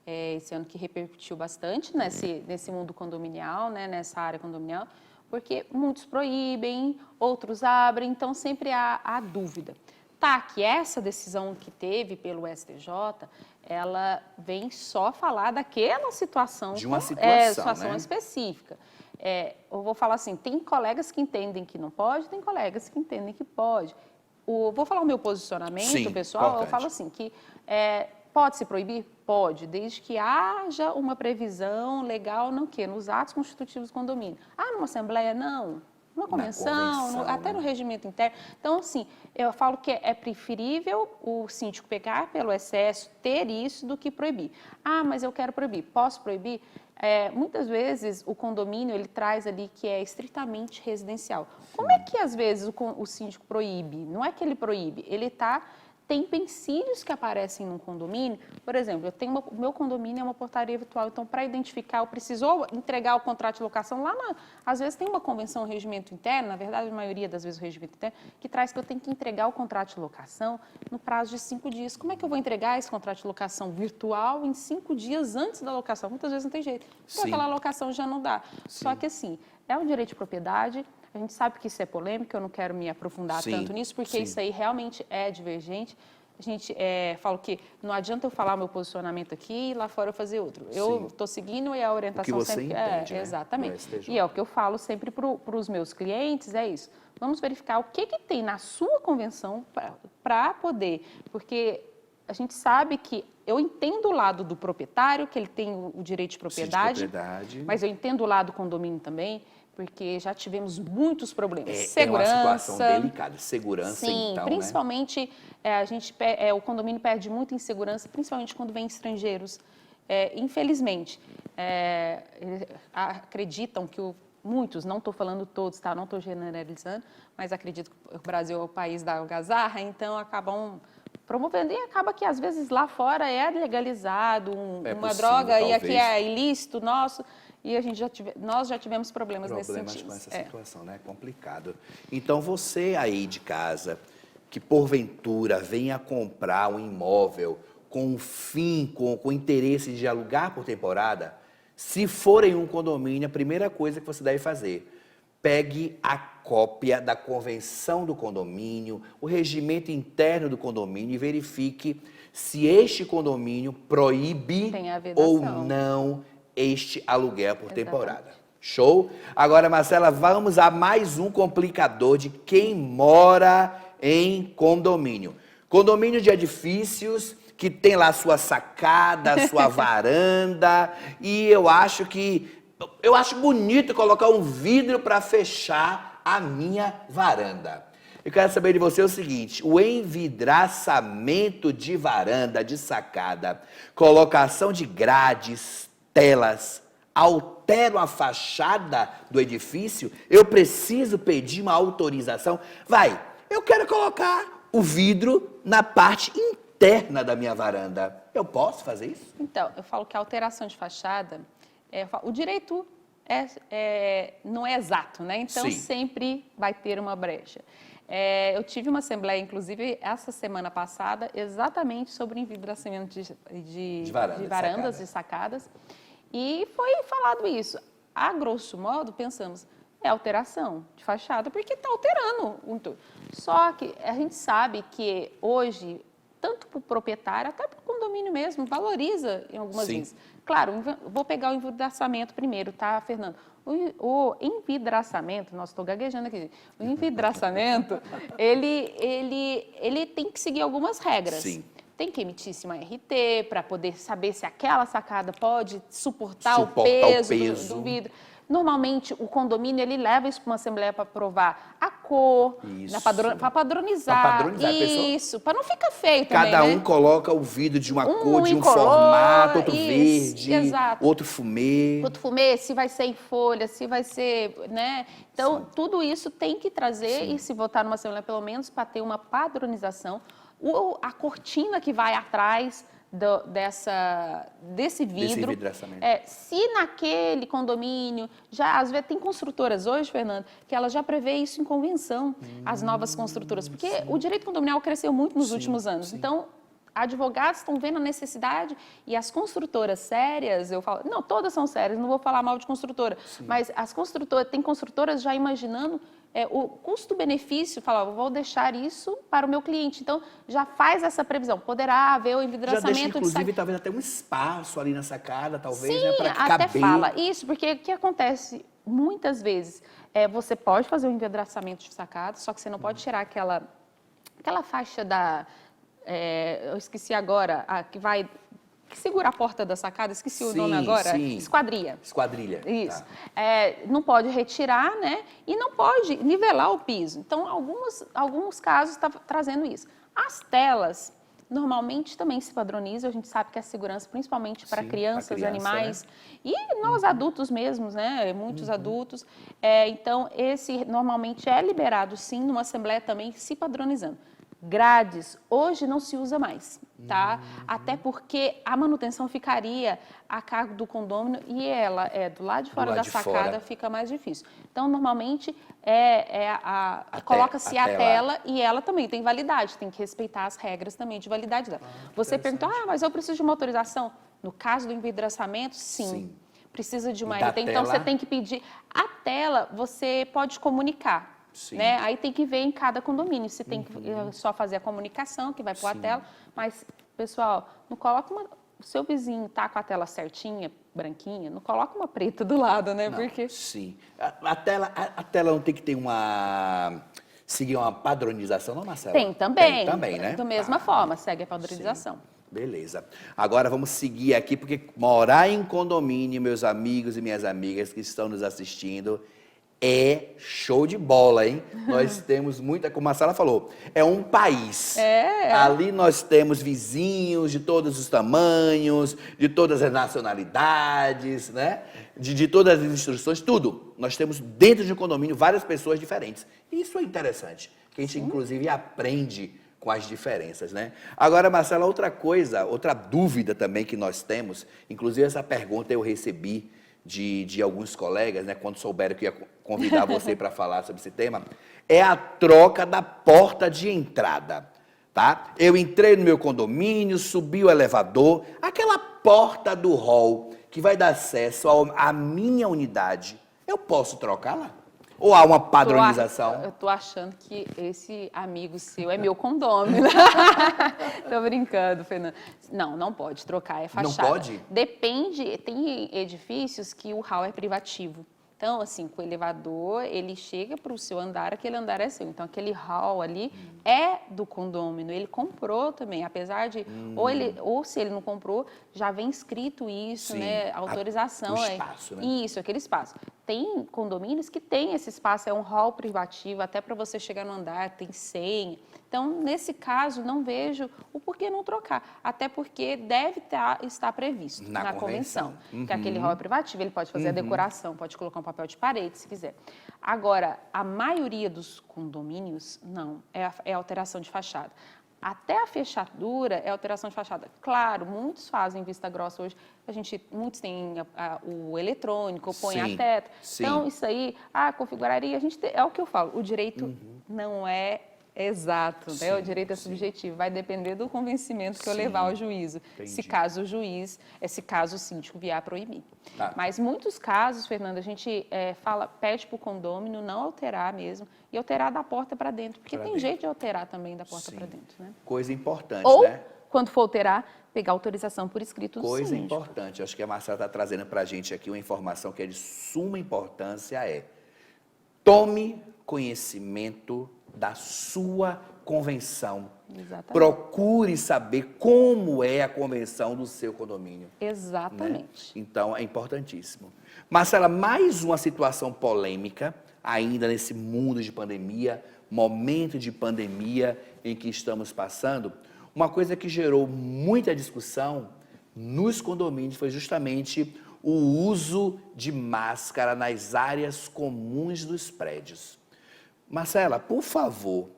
Speaker 2: esse ano que repercutiu bastante nesse mundo condominial, né, nessa área condominial, porque muitos proíbem, outros abrem, então sempre há dúvida. Tá, que essa decisão que teve pelo STJ, ela vem só falar daquela situação.
Speaker 1: De uma situação,
Speaker 2: situação
Speaker 1: né?
Speaker 2: específica. Eu vou falar assim, tem colegas que entendem que não pode, tem colegas que entendem que pode. Vou falar o meu posicionamento,
Speaker 1: Sim,
Speaker 2: pessoal,
Speaker 1: importante.
Speaker 2: eu falo assim, que pode se proibir? Pode, desde que haja uma previsão legal nos atos constitutivos do condomínio. Numa assembleia, não. Numa convenção, até
Speaker 1: né?
Speaker 2: no regimento interno. Então, assim, eu falo que é preferível o síndico pegar pelo excesso, ter isso, do que proibir. Mas eu quero proibir. Posso proibir? Muitas vezes o condomínio ele traz ali que é estritamente residencial. Como é que às vezes o síndico proíbe? Não é que ele proíbe, tem empecilhos que aparecem num condomínio. Por exemplo, o meu condomínio é uma portaria virtual, então para identificar, eu preciso entregar o contrato de locação lá às vezes tem uma convenção, um regimento interno, na verdade a maioria das vezes o regimento interno, que traz que eu tenho que entregar o contrato de locação no prazo de 5 dias. Como é que eu vou entregar esse contrato de locação virtual em 5 dias antes da locação? Muitas vezes não tem jeito. Então aquela locação já não dá.
Speaker 1: Sim.
Speaker 2: Só que assim, é um direito de propriedade. A gente sabe que isso é polêmico, eu não quero me aprofundar tanto nisso, porque isso aí realmente é divergente. A gente fala que não adianta eu falar o meu posicionamento aqui e lá fora eu fazer outro. Eu estou seguindo e a orientação
Speaker 1: o que você
Speaker 2: sempre...
Speaker 1: entende, né?
Speaker 2: Exatamente. E é o que eu falo sempre para os meus clientes, é isso. Vamos verificar o que tem na sua convenção para poder... Porque a gente sabe que eu entendo o lado do proprietário, que ele tem o direito de propriedade, mas eu entendo o lado do condomínio também, porque já tivemos muitos problemas. Segurança.
Speaker 1: É uma situação delicada. Segurança,
Speaker 2: sim,
Speaker 1: então,
Speaker 2: principalmente, o condomínio perde muito em segurança, principalmente quando vem estrangeiros. Infelizmente, eles acreditam que muitos, não estou falando todos, tá? Não estou generalizando, mas acredito que o Brasil é o país da algazarra, então acabam promovendo, e acaba que às vezes lá fora é legalizado uma droga,
Speaker 1: talvez.
Speaker 2: E aqui é ilícito nosso. E nós já tivemos problemas nesse sentido.
Speaker 1: Com essa situação, né? Complicado. Então, você aí de casa, que porventura venha comprar um imóvel com com interesse de alugar por temporada, se for em um condomínio, a primeira coisa que você deve fazer, pegue a cópia da convenção do condomínio, o regimento interno do condomínio e verifique se este condomínio proíbe ou não este aluguel por temporada. Show? Agora, Marcela, vamos a mais um complicador de quem mora em condomínio. Condomínio de edifícios que tem lá a sua sacada, a sua varanda, e eu acho bonito colocar um vidro para fechar a minha varanda. Eu quero saber de você o seguinte: o envidraçamento de varanda, de sacada, colocação de grades, telas, alteram a fachada do edifício? Eu preciso pedir uma autorização? Eu quero colocar o vidro na parte interna da minha varanda. Eu posso fazer isso?
Speaker 2: Então, eu falo que a alteração de fachada, o direito não é exato, né? Então,
Speaker 1: Sim.
Speaker 2: sempre vai ter uma brecha. Eu tive uma assembleia, inclusive, essa semana passada, exatamente sobre o envidraçamento de varandas, de sacadas, e foi falado isso. A grosso modo, pensamos, é alteração de fachada, porque está alterando um todo. Só que a gente sabe que hoje, tanto para o proprietário, até para o condomínio mesmo, valoriza em algumas vezes. Claro, vou pegar o envidraçamento primeiro, tá, Fernando? O envidraçamento, nossa, estou gaguejando aqui. O envidraçamento, ele tem que seguir algumas regras.
Speaker 1: Sim.
Speaker 2: Tem que emitir uma RT para poder saber se aquela sacada pode suportar o peso do vidro. Normalmente, o condomínio, ele leva isso para uma assembleia para aprovar a cor, para padronizar.
Speaker 1: Para padronizar a pessoa.
Speaker 2: Isso, para não ficar feio também,
Speaker 1: Cada um
Speaker 2: né?
Speaker 1: coloca o vidro de uma cor, de um formato, outro verde,
Speaker 2: exato.
Speaker 1: outro fumê.
Speaker 2: Outro fumê, se vai ser em folha, se vai ser, né? Então, tudo isso tem que trazer, e se votar numa assembleia, pelo menos, para ter uma padronização. A cortina que vai atrás desse vidro. Se naquele condomínio, às vezes tem construtoras hoje, Fernando, que ela já prevê isso em convenção, as novas construtoras, porque o direito condominial cresceu muito nos últimos anos. Então, advogados estão vendo a necessidade e as construtoras sérias, eu falo, não, todas são sérias, não vou falar mal de construtora, mas tem construtoras já imaginando o custo-benefício, vou deixar isso para o meu cliente. Então, já faz essa previsão. Poderá haver o envidraçamento.
Speaker 1: Já deixa, inclusive, talvez até um espaço ali na sacada, talvez,
Speaker 2: sim,
Speaker 1: né, para
Speaker 2: até
Speaker 1: caber.
Speaker 2: fala. Isso, porque o que acontece muitas vezes, você pode fazer o envidraçamento de sacada, só que você não pode tirar aquela faixa eu esqueci agora, que segura a porta da sacada, esqueci o nome agora, esquadria.
Speaker 1: Esquadrilha.
Speaker 2: Isso. Tá. Não pode retirar, né? E não pode nivelar o piso. Então, alguns casos estão trazendo isso. As telas, normalmente, também se padronizam. A gente sabe que a segurança, principalmente para crianças, animais, né? E nós adultos mesmos, né? Muitos adultos. Então, esse normalmente é liberado, sim, numa assembleia também, se padronizando. Grades, hoje não se usa mais, tá? Até porque a manutenção ficaria a cargo do condômino e ela do lado de fora da sacada, fica mais difícil. Então, normalmente, coloca-se a tela e ela também tem validade, tem que respeitar as regras também de validade dela. Você perguntou, mas eu preciso de uma autorização? No caso do envidraçamento, sim. Precisa de uma RT, então você tem que pedir. A tela, você pode comunicar. Né? Aí tem que ver em cada condomínio, se tem que só fazer a comunicação, que vai pôr a tela, mas, pessoal, não coloca o seu vizinho tá com a tela certinha, branquinha, não coloca uma preta do lado, né?
Speaker 1: Não,
Speaker 2: porque...
Speaker 1: Sim. A tela não tem que ter seguir uma padronização, não, Marcela?
Speaker 2: Tem também.
Speaker 1: Tem também, né?
Speaker 2: Da mesma forma, segue a padronização.
Speaker 1: Sim. Beleza. Agora vamos seguir aqui, porque morar em condomínio, meus amigos e minhas amigas que estão nos assistindo, é show de bola, hein? Nós temos muita, como a Marcela falou, é um país. Ali nós temos vizinhos de todos os tamanhos, de todas as nacionalidades, né? De todas as instruções, tudo. Nós temos dentro de um condomínio várias pessoas diferentes. Isso é interessante, que a gente inclusive aprende com as diferenças, né? Agora, Marcela, outra dúvida também que nós temos, inclusive essa pergunta eu recebi de alguns colegas, né, quando souberam que ia convidar você para falar sobre esse tema, é a troca da porta de entrada, tá? Eu entrei no meu condomínio, subi o elevador, aquela porta do hall que vai dar acesso à minha unidade, eu posso trocá-la? Ou há uma padronização?
Speaker 2: Eu tô achando que esse amigo seu é meu condômino. Tô brincando, Fernando. Não pode trocar, é fachada.
Speaker 1: Não pode?
Speaker 2: Depende, tem edifícios que o hall é privativo. Então, assim, com o elevador, ele chega para o seu andar, aquele andar é seu. Então, aquele hall ali é do condômino, ele comprou também, apesar de, ou se ele não comprou, já vem escrito isso,
Speaker 1: Sim,
Speaker 2: né, autorização.
Speaker 1: o espaço, né?
Speaker 2: Isso, aquele espaço. Tem condomínios que tem esse espaço, é um hall privativo, até para você chegar no andar, tem senha. Então, nesse caso, não vejo o porquê não trocar, até porque deve estar previsto na convenção. Que aquele hall é privativo, ele pode fazer a decoração, pode colocar um papel de parede, se quiser. Agora, a maioria dos condomínios, não, é alteração de fachada. Até a fechadura é alteração de fachada. Claro, muitos fazem vista grossa hoje, muitos têm o eletrônico, põem a teto.
Speaker 1: Sim.
Speaker 2: Então, isso aí, configuraria, é o que eu falo, o direito não é exato, né? O direito é subjetivo, vai depender do convencimento que eu levar ao juízo, se caso o síndico vier a proibir. Mas muitos casos, Fernanda, a gente pede para o condômino não alterar mesmo e alterar da porta para dentro, porque tem jeito de alterar também da porta para dentro, né?
Speaker 1: Coisa importante,
Speaker 2: ou,
Speaker 1: né?
Speaker 2: Quando for alterar, pegar autorização por escrito do
Speaker 1: Coisa
Speaker 2: síndico.
Speaker 1: importante, acho que a Marcela está trazendo para a gente aqui uma informação que é de suma importância, tome conhecimento da sua convenção.
Speaker 2: Exatamente.
Speaker 1: Procure saber como é a convenção do seu condomínio.
Speaker 2: Exatamente.
Speaker 1: Né? Então, é importantíssimo. Marcela, mais uma situação polêmica, ainda nesse mundo de pandemia, momento de pandemia em que estamos passando. Uma coisa que gerou muita discussão nos condomínios foi justamente o uso de máscara nas áreas comuns dos prédios. Marcela, por favor,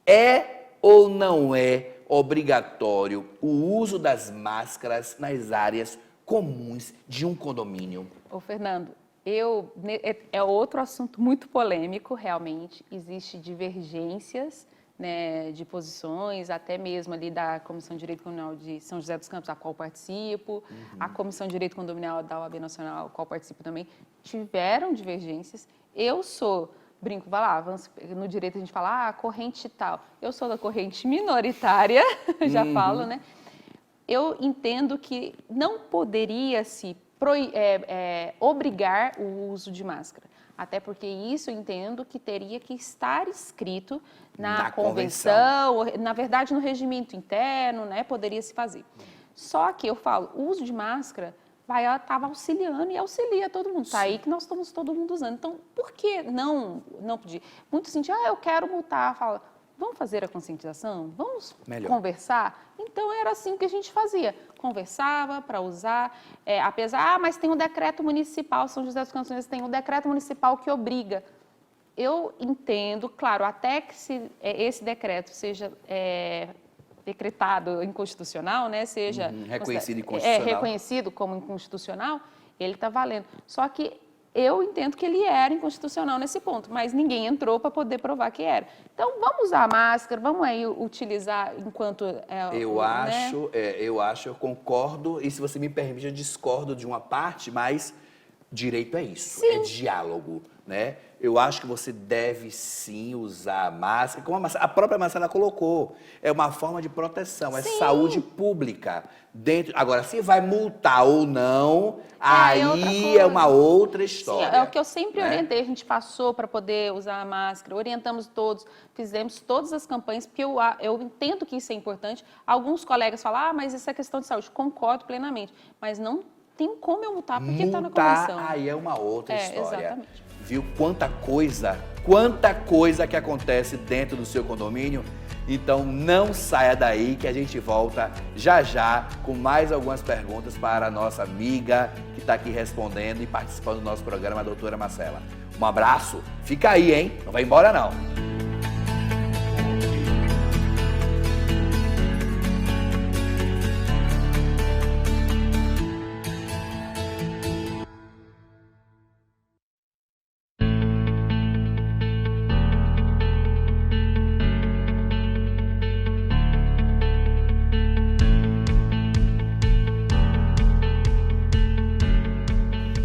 Speaker 1: é ou não é obrigatório o uso das máscaras nas áreas comuns de um condomínio?
Speaker 2: Ô, Fernando, é outro assunto muito polêmico, realmente. Existem divergências, né, de posições, até mesmo ali da Comissão de Direito Condominial de São José dos Campos, a qual participo, a Comissão de Direito Condominial da OAB Nacional, a qual participo também, tiveram divergências. Brinco, vai lá, no direito a gente fala, corrente tal. Eu sou da corrente minoritária, já falo, né? Eu entendo que não poderia se obrigar o uso de máscara. Até porque isso eu entendo que teria que estar escrito na convenção, na verdade no regimento interno, né? Poderia se fazer. Só que eu falo, o uso de máscara estava auxiliando e auxilia todo mundo. Está aí que nós estamos todo mundo usando. Então, por que não pedir? Muitos sentem, eu quero multar. Fala, vamos fazer a conscientização? Vamos conversar? Então, era assim que a gente fazia. Conversava para usar, mas tem um decreto municipal, São José dos Campos tem um decreto municipal que obriga. Eu entendo, claro, até que esse decreto seja decretado inconstitucional, né, seja
Speaker 1: reconhecido inconstitucional.
Speaker 2: Reconhecido como inconstitucional, ele está valendo. Só que eu entendo que ele era inconstitucional nesse ponto, mas ninguém entrou para poder provar que era. Então, vamos usar a máscara, vamos aí utilizar enquanto...
Speaker 1: Eu concordo, e se você me permite, eu discordo de uma parte, mas direito é isso, é diálogo, né? Eu acho que você deve sim usar a máscara, como a própria Marcela colocou, é uma forma de proteção, é saúde pública. Agora, se vai multar ou não, aí é uma outra história.
Speaker 2: Sim, é o que eu sempre orientei, a gente passou para poder usar a máscara, orientamos todos, fizemos todas as campanhas, porque eu entendo que isso é importante. Alguns colegas falam, mas isso é questão de saúde, concordo plenamente, mas não tem como eu multar, porque está na convenção.
Speaker 1: Aí é uma outra história.
Speaker 2: Exatamente.
Speaker 1: Viu quanta coisa que acontece dentro do seu condomínio? Então não saia daí que a gente volta já com mais algumas perguntas para a nossa amiga que está aqui respondendo e participando do nosso programa, a doutora Marcela. Um abraço, fica aí, hein? Não vai embora não.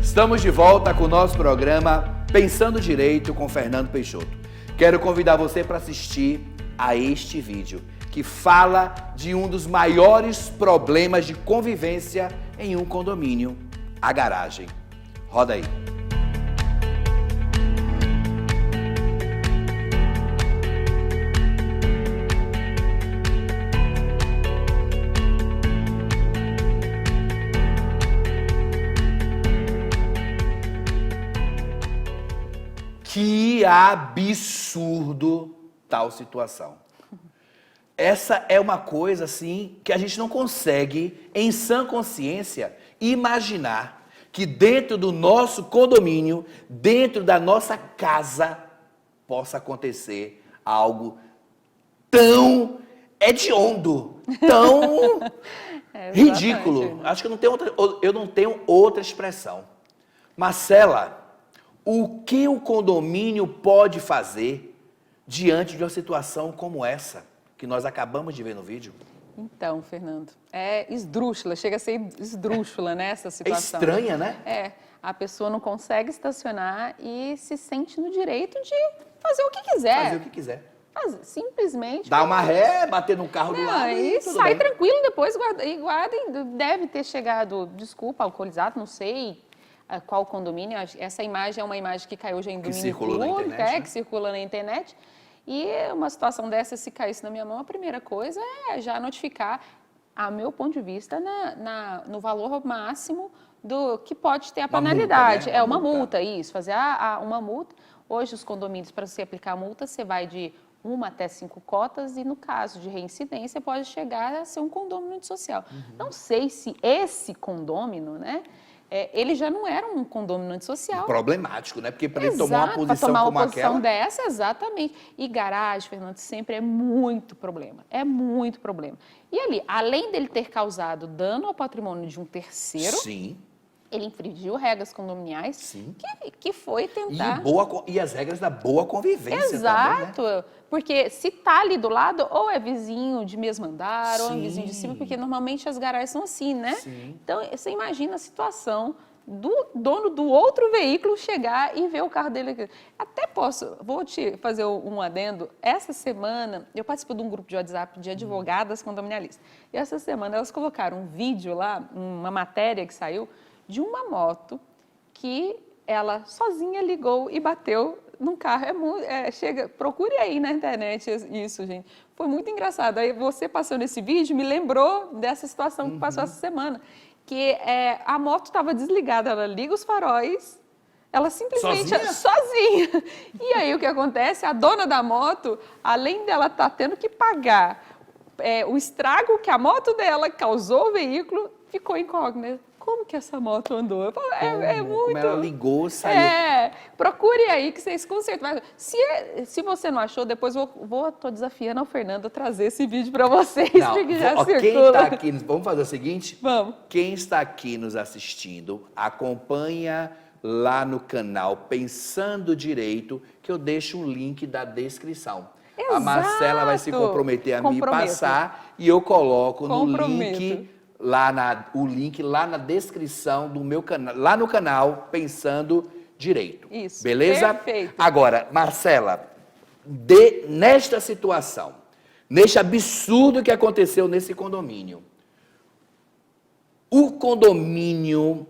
Speaker 1: Estamos de volta com o nosso programa Pensando Direito com Fernando Peixoto. Quero convidar você para assistir a este vídeo, que fala de um dos maiores problemas de convivência em um condomínio, a garagem. Roda aí. Que absurdo tal situação. Essa é uma coisa, assim, que a gente não consegue, em sã consciência, imaginar que dentro do nosso condomínio, dentro da nossa casa, possa acontecer algo tão hediondo, tão ridículo. Acho que eu não tenho outra expressão. Marcela, o que o condomínio pode fazer diante de uma situação como essa, que nós acabamos de ver no vídeo?
Speaker 2: Então, Fernando, é esdrúxula, chega a ser esdrúxula, né, essa situação.
Speaker 1: É estranha, né?
Speaker 2: É, a pessoa não consegue estacionar e se sente no direito de fazer o que quiser.
Speaker 1: Fazer o que quiser.
Speaker 2: Simplesmente.
Speaker 1: Dá uma ré, bater no carro do lado
Speaker 2: e
Speaker 1: tudo
Speaker 2: sai
Speaker 1: bem.
Speaker 2: tranquilo depois, guarda, e deve ter chegado, desculpa, alcoolizado, não sei qual condomínio. Essa imagem é uma imagem que caiu já em domínio público, que circula na internet. E uma situação dessa, se caísse na minha mão, a primeira coisa é já notificar, a meu ponto de vista, no valor máximo do que pode ter a penalidade.
Speaker 1: Multa, né?
Speaker 2: Uma multa, isso, fazer uma multa. Hoje, os condomínios, para você aplicar a multa, você vai de 1 até 5 cotas e, no caso de reincidência, pode chegar a ser um condômino social. Não sei se esse condômino, né, ele já não era um condômino antissocial.
Speaker 1: Problemático, né? Porque para ele tomar uma posição
Speaker 2: tomar
Speaker 1: como
Speaker 2: uma posição
Speaker 1: aquela...
Speaker 2: dessa, exatamente. E garagem, Fernando, sempre é muito problema. É muito problema. E ali, além dele ter causado dano ao patrimônio de um terceiro...
Speaker 1: Sim.
Speaker 2: Ele infringiu regras condominiais. Sim. Que foi tentar...
Speaker 1: E as regras da boa convivência.
Speaker 2: Exato.
Speaker 1: Também, né?
Speaker 2: Porque se tá ali do lado, ou é vizinho de mesmo andar,
Speaker 1: Sim.
Speaker 2: ou é vizinho de cima, porque normalmente as garagens são assim, né?
Speaker 1: Sim.
Speaker 2: Então, você imagina a situação do dono do outro veículo chegar e ver o carro dele aqui. Até vou te fazer um adendo. Essa semana, eu participo de um grupo de WhatsApp de advogadas condominialistas. E essa semana elas colocaram um vídeo lá, uma matéria que saiu, de uma moto que ela sozinha ligou e bateu num carro. Procure aí na internet isso, gente. Foi muito engraçado. Aí você passando esse vídeo me lembrou dessa situação que passou essa semana. Que a moto estava desligada, ela liga os faróis, ela simplesmente sozinha. E aí o que acontece? A dona da moto, além dela estar tendo que pagar o estrago que a moto dela causou ao veículo, ficou incógnita. Como que essa moto andou? Eu falo, muito...
Speaker 1: Como ela ligou, saiu.
Speaker 2: Procure aí que vocês com certeza... Se você não achou, depois tô desafiando ao Fernando a trazer esse vídeo para vocês.
Speaker 1: Não,
Speaker 2: porque já
Speaker 1: quem está aqui... Vamos fazer o seguinte?
Speaker 2: Vamos.
Speaker 1: Quem está aqui nos assistindo, acompanha lá no canal Pensando Direito, que eu deixo um link da descrição.
Speaker 2: Exato.
Speaker 1: A Marcela vai se comprometer a me passar e eu coloco no link... o link lá na descrição do meu canal, lá no canal Pensando Direito.
Speaker 2: Isso.
Speaker 1: Beleza?
Speaker 2: Perfeito.
Speaker 1: Agora, Marcela, nesta situação, neste absurdo que aconteceu nesse condomínio, o condomínio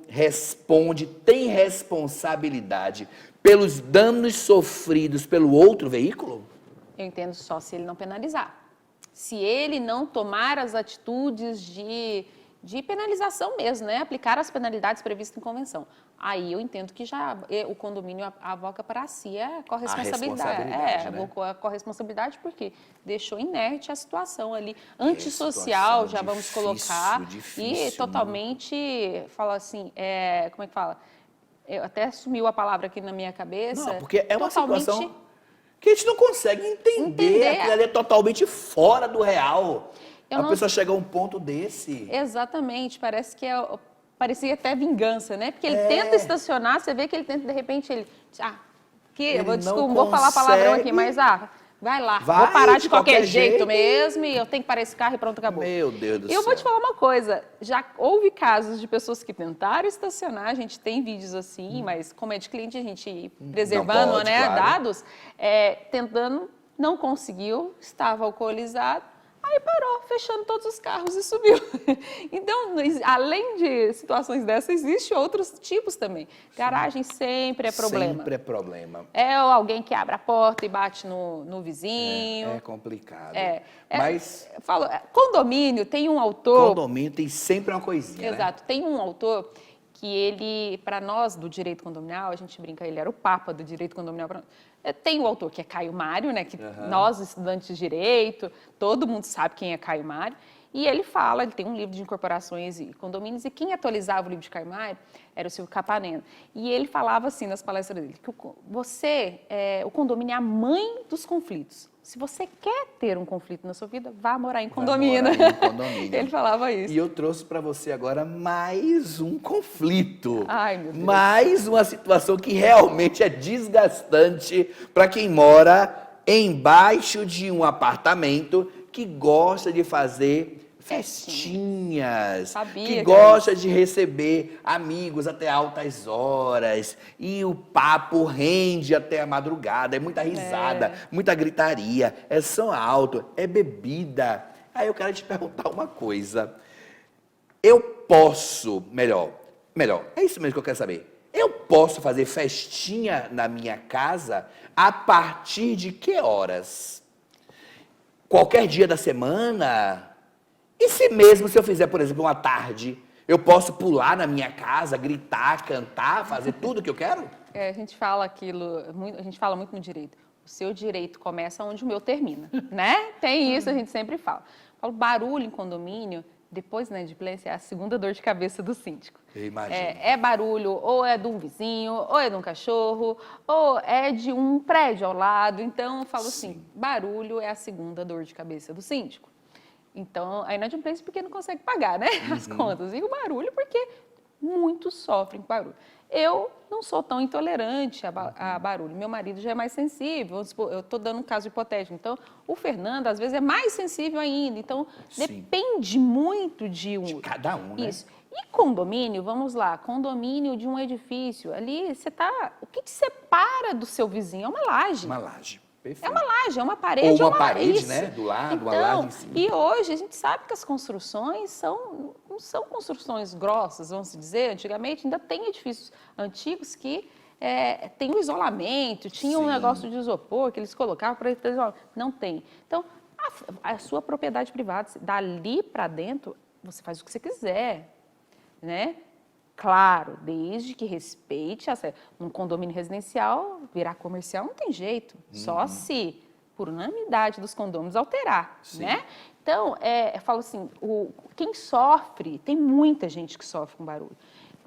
Speaker 1: tem responsabilidade pelos danos sofridos pelo outro veículo?
Speaker 2: Eu entendo só se ele não penalizar. Se ele não tomar as atitudes de penalização mesmo, né? Aplicar as penalidades previstas em convenção. Aí eu entendo que já o condomínio avoca para si a corresponsabilidade.
Speaker 1: Né?
Speaker 2: A corresponsabilidade porque deixou inerte a situação ali. Antissocial, já vamos colocar.
Speaker 1: Difícil,
Speaker 2: e totalmente, fala assim, como é que fala? Até sumiu a palavra aqui na minha cabeça.
Speaker 1: Não, porque é uma situação que a gente não consegue entender. Aquilo ali é totalmente fora do real. A pessoa chega a um ponto desse.
Speaker 2: Exatamente, parecia até vingança, né? Porque ele tenta estacionar, você vê que ele tenta, de repente, vou falar palavrão aqui, mas vai lá, vou parar de qualquer jeito mesmo e eu tenho que parar esse carro e pronto, acabou.
Speaker 1: Meu Deus do céu.
Speaker 2: E eu vou te falar uma coisa, já houve casos de pessoas que tentaram estacionar, a gente tem vídeos assim, mas como é de cliente, a gente preservando,
Speaker 1: pode, claro.
Speaker 2: dados, tentando, não conseguiu, estava alcoolizado, aí parou, fechando todos os carros e subiu. Então, além de situações dessas, existem outros tipos também. Garagem sempre é problema.
Speaker 1: Sempre é problema.
Speaker 2: É alguém que abre a porta e bate no vizinho.
Speaker 1: É complicado.
Speaker 2: Mas condomínio tem um autor...
Speaker 1: Condomínio tem sempre uma coisinha,
Speaker 2: Exato.
Speaker 1: né?
Speaker 2: Tem um autor que ele, para nós do direito condominial, a gente brinca, ele era o papa do direito condominial. Tem o autor que é Caio Mário, né, que nós, estudantes de direito, todo mundo sabe quem é Caio Mário, e ele fala, ele tem um livro de incorporações e condomínios, e quem atualizava o livro de Caio Mário era o Silvio Capanema. E ele falava assim nas palestras dele, que o condomínio é a mãe dos conflitos. Se você quer ter um conflito na sua vida, vá morar em condomínio. Ele falava isso.
Speaker 1: E eu trouxe para você agora mais um conflito.
Speaker 2: Ai, meu Deus.
Speaker 1: Mais uma situação que realmente é desgastante para quem mora embaixo de um apartamento que gosta de fazer festinhas,
Speaker 2: Sabia
Speaker 1: que
Speaker 2: que
Speaker 1: gosta de receber amigos até altas horas e o papo rende até a madrugada, é muita risada, muita gritaria, é som alto, é bebida. Aí eu quero te perguntar uma coisa, é isso mesmo que eu quero saber, eu posso fazer festinha na minha casa a partir de que horas? Qualquer dia da semana? E se eu fizer, por exemplo, uma tarde, eu posso pular na minha casa, gritar, cantar, fazer tudo o que eu quero?
Speaker 2: A gente fala a gente fala muito no direito. O seu direito começa onde o meu termina, né? Tem isso, a gente sempre fala. Falo, barulho em condomínio, depois da inadimplência, é a segunda dor de cabeça do síndico.
Speaker 1: Eu imagino.
Speaker 2: É barulho, ou é de um vizinho, ou é de um cachorro, ou é de um prédio ao lado. Então, eu falo assim, barulho é a segunda dor de cabeça do síndico. Então, a inadimplência porque não consegue pagar, né, as contas. E o barulho porque muitos sofrem com barulho. Eu não sou tão intolerante a barulho. Meu marido já é mais sensível. Eu estou dando um caso hipotético. Então, o Fernando, às vezes, é mais sensível ainda. Então, depende muito de
Speaker 1: cada um, né?
Speaker 2: Isso. E condomínio, vamos lá, condomínio de um edifício. Ali, o que te separa do seu vizinho? É uma laje.
Speaker 1: Uma laje. Perfeito.
Speaker 2: É uma laje, é uma parede.
Speaker 1: Ou uma parede, né? Do lado,
Speaker 2: então,
Speaker 1: uma laje em cima.
Speaker 2: E hoje a gente sabe que as construções não são construções grossas, vamos dizer. Antigamente ainda tem edifícios antigos que tem o isolamento, tinha um negócio de isopor que eles colocavam para isolar. Não tem. Então, a sua propriedade privada, dali para dentro, você faz o que você quiser, né? Claro, desde que respeite, num condomínio residencial, virar comercial não tem jeito, só se, por unanimidade dos condôminos, alterar, né? Então, eu falo assim, quem sofre, tem muita gente que sofre com barulho.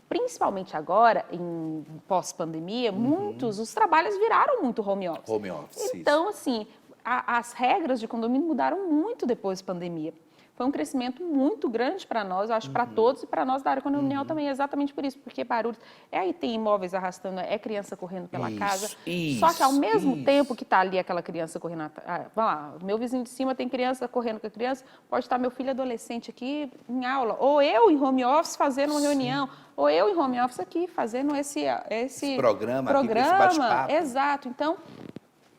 Speaker 2: Principalmente agora, em pós-pandemia, os trabalhos viraram muito home office.
Speaker 1: Home office.
Speaker 2: Então, assim, as regras de condomínio mudaram muito depois da pandemia. Foi um crescimento muito grande para nós, eu acho, para todos e para nós da área condominial também, exatamente por isso, porque barulhos, aí tem imóveis arrastando, é criança correndo pela casa, só que ao mesmo tempo que está ali aquela criança correndo, vamos lá, meu vizinho de cima tem criança correndo com a criança, pode estar meu filho adolescente aqui em aula, ou eu em home office fazendo uma reunião, ou eu em home office aqui fazendo esse
Speaker 1: programa, esse bate-papo.
Speaker 2: Exato, então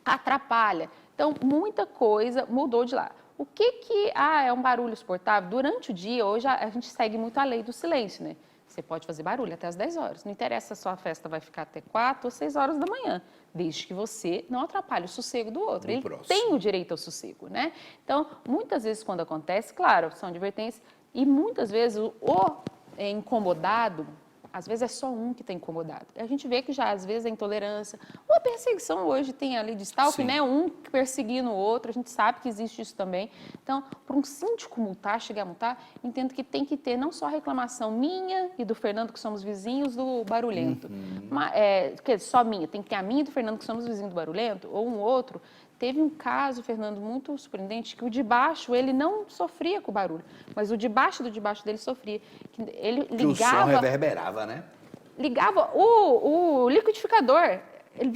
Speaker 2: atrapalha. Então, muita coisa mudou de lá. O que é um barulho suportável? Durante o dia, hoje a gente segue muito a lei do silêncio, né? Você pode fazer barulho até as 10 horas. Não interessa se a sua festa vai ficar até 4 ou 6 horas da manhã, desde que você não atrapalhe o sossego do outro. Ele tem o direito ao sossego, né? Então, muitas vezes quando acontece, claro, são advertências, e muitas vezes o incomodado, às vezes é só um que está incomodado. A gente vê que já, às vezes, a intolerância, ou a perseguição hoje tem a lei de stalking, né? Um perseguindo o outro, a gente sabe que existe isso também. Então, para um síndico chegar a multar, entendo que tem que ter não só a reclamação minha e do Fernando, que somos vizinhos do barulhento, mas, só minha, tem que ter a minha e do Fernando, que somos vizinhos do barulhento, ou um outro. Teve um caso, Fernando, muito surpreendente, que o de baixo, ele não sofria com o barulho, mas o de baixo dele sofria. Ele ligava...
Speaker 1: Que o som reverberava, né?
Speaker 2: Ligava o liquidificador.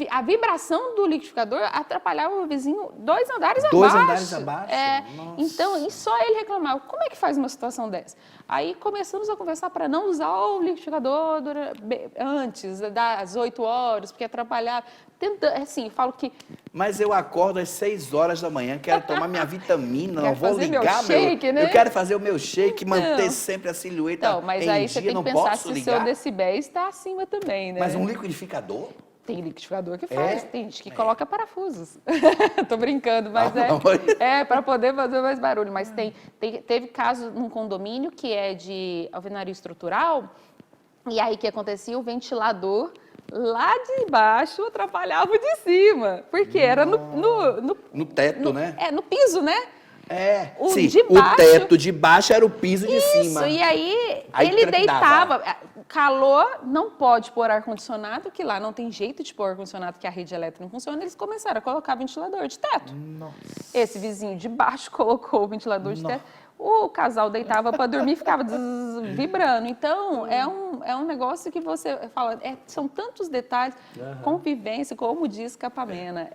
Speaker 2: A vibração do liquidificador atrapalhava o vizinho 2 andares abaixo.
Speaker 1: 2 andares abaixo?
Speaker 2: Então, e só ele reclamava. Como é que faz uma situação dessa? Aí começamos a conversar para não usar o liquidificador antes das 8 horas, porque atrapalhava. Assim, falo que...
Speaker 1: Mas eu acordo às 6 horas da manhã, quero tomar minha vitamina, não vou ligar
Speaker 2: meu shake, né?
Speaker 1: Eu quero fazer o meu shake, manter sempre a silhueta em dia,
Speaker 2: mas aí você tem que pensar se o
Speaker 1: ligar.
Speaker 2: seu decibéis está acima também, né?
Speaker 1: Mas um liquidificador?
Speaker 2: Tem liquidificador que faz, tem gente que coloca parafusos. Tô brincando, mas para poder fazer mais barulho. Mas teve caso num condomínio que é de alvenaria estrutural, E aí, o que acontecia? O ventilador lá de baixo atrapalhava o de cima, porque era
Speaker 1: no teto, né?
Speaker 2: No piso, né?
Speaker 1: Sim,
Speaker 2: de baixo,
Speaker 1: o teto de baixo era o piso de
Speaker 2: isso,
Speaker 1: cima.
Speaker 2: E aí ele deitava. Calor, não pode pôr ar-condicionado, que lá não tem jeito de pôr ar-condicionado, que a rede elétrica não funciona. Eles começaram a colocar ventilador de teto.
Speaker 1: Nossa.
Speaker 2: Esse vizinho de baixo colocou o ventilador de teto. O casal deitava para dormir e ficava vibrando. Então, é um negócio que você fala, são tantos detalhes. Convivência, como diz Capamena,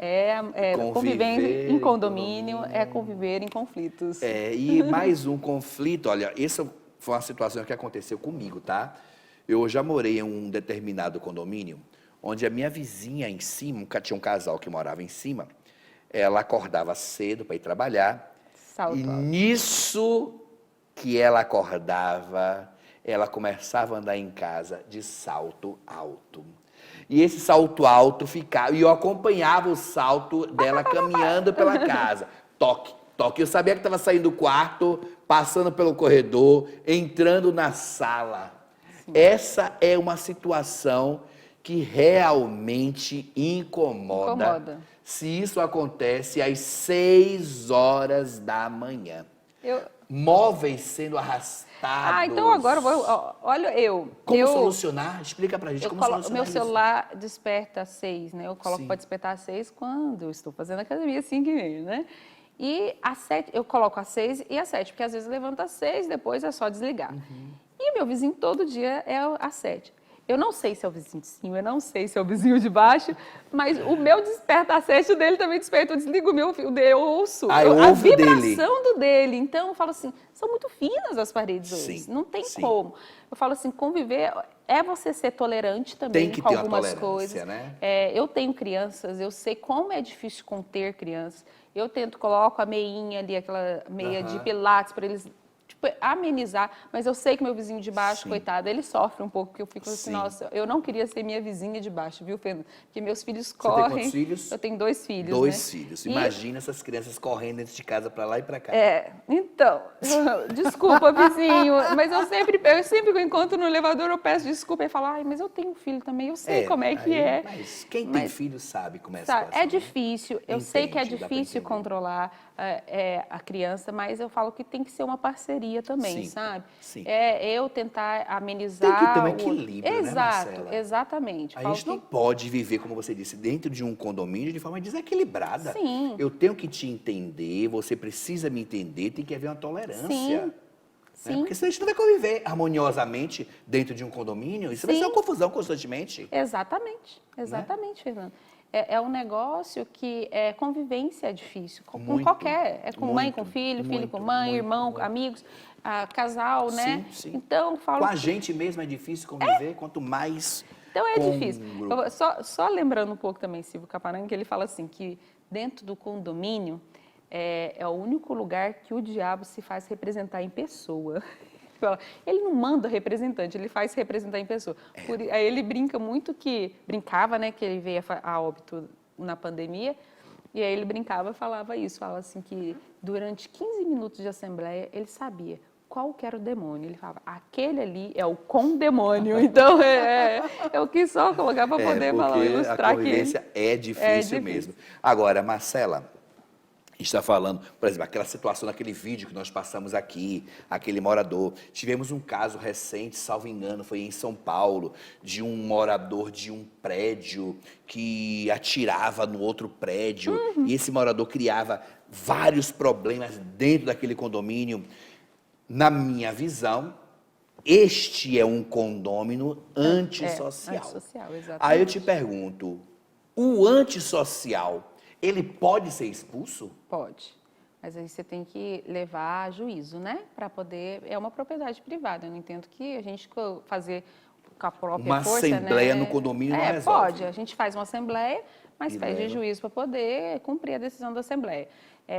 Speaker 2: convivência em condomínio, é conviver em conflitos.
Speaker 1: E mais um conflito, olha, essa foi uma situação que aconteceu comigo, tá? Eu já morei em um determinado condomínio, onde a minha vizinha em cima, tinha um casal que morava em cima, ela acordava cedo para ir trabalhar.
Speaker 2: Salto
Speaker 1: E
Speaker 2: alto.
Speaker 1: nisso que ela acordava, ela começava a andar em casa de salto alto. E esse salto alto ficava, e eu acompanhava o salto dela caminhando pela casa. Toque, toque. Eu sabia que estava saindo do quarto, passando pelo corredor, entrando na sala. Sim. Essa é uma situação que realmente incomoda. Se isso acontece às 6 horas da manhã. Móveis sendo arrastados.
Speaker 2: Então agora, olha eu.
Speaker 1: Como solucionar? Explica pra gente como solucionar
Speaker 2: meu
Speaker 1: isso.
Speaker 2: celular desperta às 6, né? Eu coloco para despertar às 6 quando eu estou fazendo academia, 5h30, né? E às 7, eu coloco às 6 e às 7, porque às vezes levanta às 6, depois é só desligar. E meu vizinho todo dia é às 7. Eu não sei se é o vizinho de cima, eu não sei se é o vizinho de baixo, mas o meu desperta às 7, o dele também desperta. Eu desligo o meu, eu ouço a vibração dele. Então, eu falo assim, são muito finas as paredes hoje, não tem como. Eu falo assim, conviver é você ser tolerante também com algumas coisas. Né? Eu tenho crianças, eu sei como é difícil conter crianças. Eu coloco a meinha ali, aquela meia de pilates para eles amenizar, mas eu sei que meu vizinho de baixo, coitado, ele sofre um pouco, porque eu fico assim, nossa, eu não queria ser minha vizinha de baixo, viu, Fernando? Porque meus filhos correm. Você tem quantos filhos? Eu tenho 2 filhos,
Speaker 1: 2 filhos. Imagina essas crianças correndo dentro de casa para lá e para cá.
Speaker 2: Então, desculpa, vizinho, mas eu sempre que eu encontro no elevador, eu peço desculpa e falo, mas eu tenho filho também, eu sei como é que é.
Speaker 1: Mas quem tem filho sabe como é a situação.
Speaker 2: É difícil, eu sei que é difícil controlar a criança, mas eu falo que tem que ser uma parceria também, sabe?
Speaker 1: Sim.
Speaker 2: Eu tentar amenizar...
Speaker 1: Tem que ter um equilíbrio,
Speaker 2: Exato,
Speaker 1: né, Marcela?
Speaker 2: Exatamente.
Speaker 1: A gente não pode viver, como você disse, dentro de um condomínio de forma desequilibrada.
Speaker 2: Sim.
Speaker 1: Eu tenho que te entender, você precisa me entender, tem que haver uma tolerância. Sim. Porque senão a gente não vai conviver harmoniosamente dentro de um condomínio, isso vai ser uma confusão constantemente.
Speaker 2: Exatamente, Fernando. É um negócio que convivência é difícil, com qualquer, com mãe com filho, filho com mãe, irmão, amigos, casal, né?
Speaker 1: Sim.
Speaker 2: Então, falo
Speaker 1: com a gente mesmo é difícil conviver, quanto mais
Speaker 2: então é difícil. Só lembrando um pouco também, Silvio Caparanga, que ele fala assim, que dentro do condomínio é o único lugar que o diabo se faz representar em pessoa. Ele não manda representante, ele faz representar em pessoa. Aí ele brincava, né, que ele veio a óbito na pandemia, e aí ele falava assim, que durante 15 minutos de assembleia, ele sabia qual que era o demônio. Ele falava, aquele ali é o condemônio. Então, eu quis só colocar para poder ilustrar que...
Speaker 1: a convivência é difícil mesmo. Agora, Marcela, está falando, por exemplo, aquela situação naquele vídeo que nós passamos aqui, aquele morador. Tivemos um caso recente, salvo engano, foi em São Paulo, de um morador de um prédio que atirava no outro prédio. E esse morador criava vários problemas dentro daquele condomínio. Na minha visão, este é um condômino antissocial.
Speaker 2: Antissocial, exatamente.
Speaker 1: Aí eu te pergunto, o antissocial, ele pode ser expulso?
Speaker 2: Pode, mas aí você tem que levar a juízo, né? Para poder... É uma propriedade privada, eu não entendo que a gente fazer com a própria força,
Speaker 1: uma assembleia no condomínio não resolve.
Speaker 2: Pode, a gente faz uma assembleia, mas pede juízo para poder cumprir a decisão da assembleia.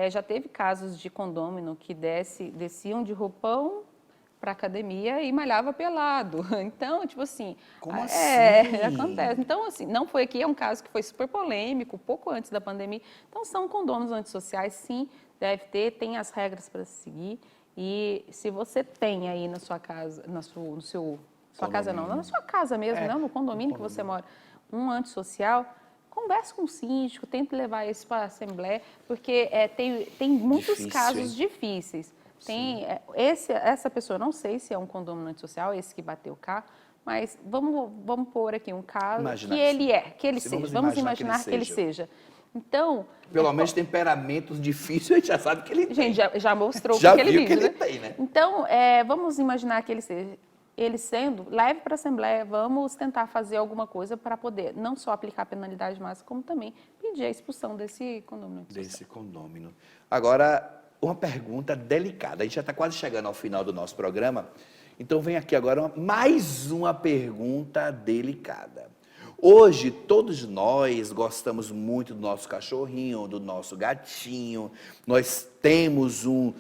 Speaker 2: Já teve casos de condômino que desciam de roupão para academia e malhava pelado. Então, tipo assim...
Speaker 1: Como assim?
Speaker 2: Acontece. Então, assim, não foi aqui, é um caso que foi super polêmico, pouco antes da pandemia. Então, são condôminos antissociais, sim, deve ter, tem as regras para seguir. E se você tem aí na sua casa, no seu Sua casa não, na sua casa mesmo, não no condomínio que você mora. Um antissocial, converse com o síndico, tente levar isso para a Assembleia, porque tem muitos casos difíceis. Essa pessoa, não sei se é um condomínio antissocial, esse que bateu o carro, mas vamos pôr aqui um caso que ele seja. Vamos imaginar que ele seja. Então...
Speaker 1: Pelo menos temperamentos difíceis, a gente já sabe que ele tem.
Speaker 2: Gente, já mostrou
Speaker 1: já
Speaker 2: que ele vive,
Speaker 1: que ele tem, né?
Speaker 2: Então, vamos imaginar que ele seja. Ele sendo, leve para a Assembleia, vamos tentar fazer alguma coisa para poder não só aplicar a penalidade máxima, como também pedir a expulsão desse condomínio.
Speaker 1: Desse condomínio. Agora, uma pergunta delicada. A gente já está quase chegando ao final do nosso programa. Então, vem aqui agora mais uma pergunta delicada. Hoje, todos nós gostamos muito do nosso cachorrinho, do nosso gatinho. Nós temos um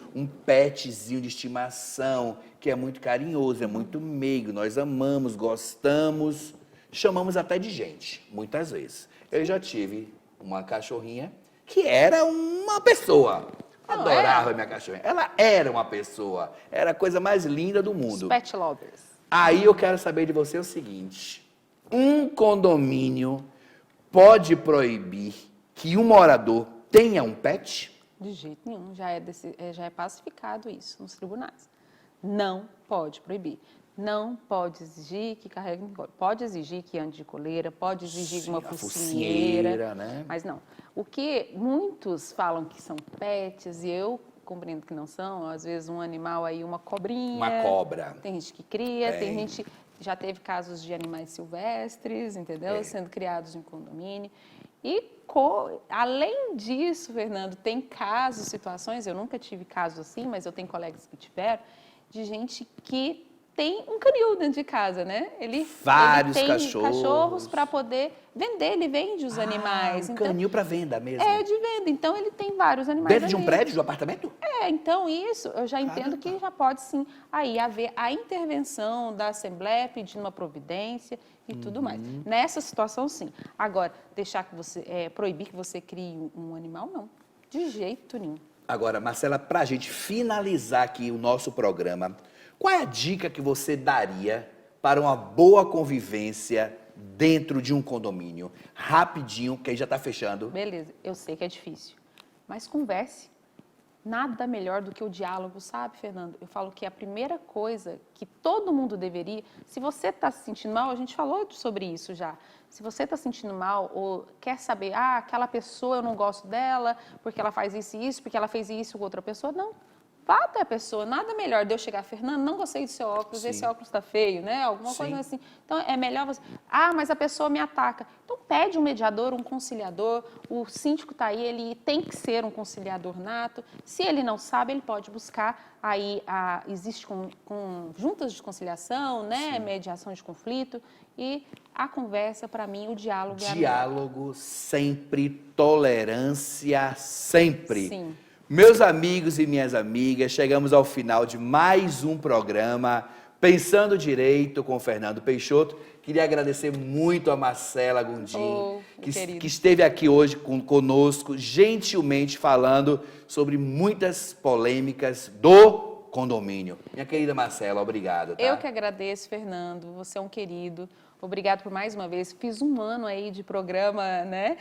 Speaker 1: petzinho de estimação que é muito carinhoso, é muito meigo. Nós amamos, gostamos, chamamos até de gente, muitas vezes. Eu já tive uma cachorrinha que era uma pessoa. Adorava minha cachorrinha. Ela era uma pessoa. Era a coisa mais linda do mundo.
Speaker 2: Os pet lovers.
Speaker 1: Aí eu quero saber de você o seguinte. Um condomínio pode proibir que um morador tenha um pet?
Speaker 2: De jeito nenhum, já é pacificado isso nos tribunais. Não pode proibir. Não pode exigir que carregue, pode exigir que ande de coleira, pode exigir uma focinheira, né? Mas não. O que muitos falam que são pets, e eu compreendo que não são, às vezes um animal aí, uma cobrinha.
Speaker 1: Uma cobra.
Speaker 2: Tem gente que cria, tem gente... Já teve casos de animais silvestres, entendeu? Sendo criados em condomínio. E, além disso, Fernando, tem casos, situações, eu nunca tive casos assim, mas eu tenho colegas que tiveram, de gente que tem um canil dentro de casa, né?
Speaker 1: Vários
Speaker 2: ele tem
Speaker 1: cachorros
Speaker 2: para poder vender, ele vende os animais.
Speaker 1: Um canil para venda mesmo.
Speaker 2: É, de venda. Então, ele tem vários animais.
Speaker 1: Dentro de um prédio, de um apartamento?
Speaker 2: Então isso eu já entendo que já pode sim aí haver a intervenção da Assembleia pedindo uma providência e tudo mais. Nessa situação, sim. Agora, deixar que você, proibir que você crie um animal, não. De jeito nenhum.
Speaker 1: Agora, Marcela, para a gente finalizar aqui o nosso programa, qual é a dica que você daria para uma boa convivência dentro de um condomínio? Rapidinho, que aí já está fechando.
Speaker 2: Beleza, eu sei que é difícil, mas converse. Nada melhor do que o diálogo, sabe, Fernando? Eu falo que a primeira coisa que todo mundo deveria... Se você está se sentindo mal, a gente falou sobre isso já. Se você está se sentindo mal ou quer saber, aquela pessoa eu não gosto dela porque ela faz isso e isso, porque ela fez isso com outra pessoa, não. Vá até a pessoa, nada melhor de eu chegar, Fernando, não gostei do seu óculos, esse óculos está feio, né? Alguma coisa assim. Então, é melhor você... mas a pessoa me ataca. Então, pede um mediador, um conciliador, o síndico está aí, ele tem que ser um conciliador nato. Se ele não sabe, ele pode buscar, aí existe com juntas de conciliação, né? Mediação de conflito e a conversa, para mim, o diálogo é a melhor.
Speaker 1: Diálogo sempre, tolerância sempre.
Speaker 2: Sim.
Speaker 1: Meus amigos e minhas amigas, chegamos ao final de mais um programa Pensando Direito com Fernando Peixoto. Queria agradecer muito a Marcela Gondim, que esteve aqui hoje conosco, gentilmente falando sobre muitas polêmicas do condomínio. Minha querida Marcela, obrigado. Tá?
Speaker 2: Eu que agradeço, Fernando. Você é um querido. Obrigado por mais uma vez. Fiz um ano aí de programa, né?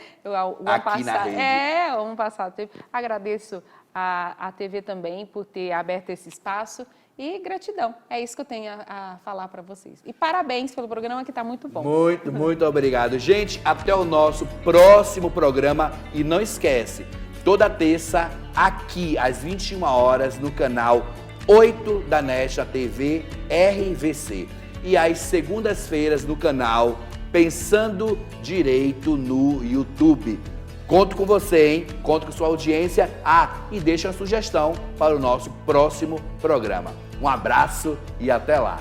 Speaker 1: Aqui na rede.
Speaker 2: O ano passado. Agradeço a TV também por ter aberto esse espaço e gratidão. É isso que eu tenho a falar para vocês. E parabéns pelo programa que está muito bom.
Speaker 1: Muito, muito obrigado. Gente, até o nosso próximo programa. E não esquece, toda terça, aqui às 21 horas, no canal 8 da Nesta TV RVC. E às segundas-feiras no canal Pensando Direito no YouTube. Conto com você, hein? Conto com sua audiência. E deixa a sugestão para o nosso próximo programa. Um abraço e até lá.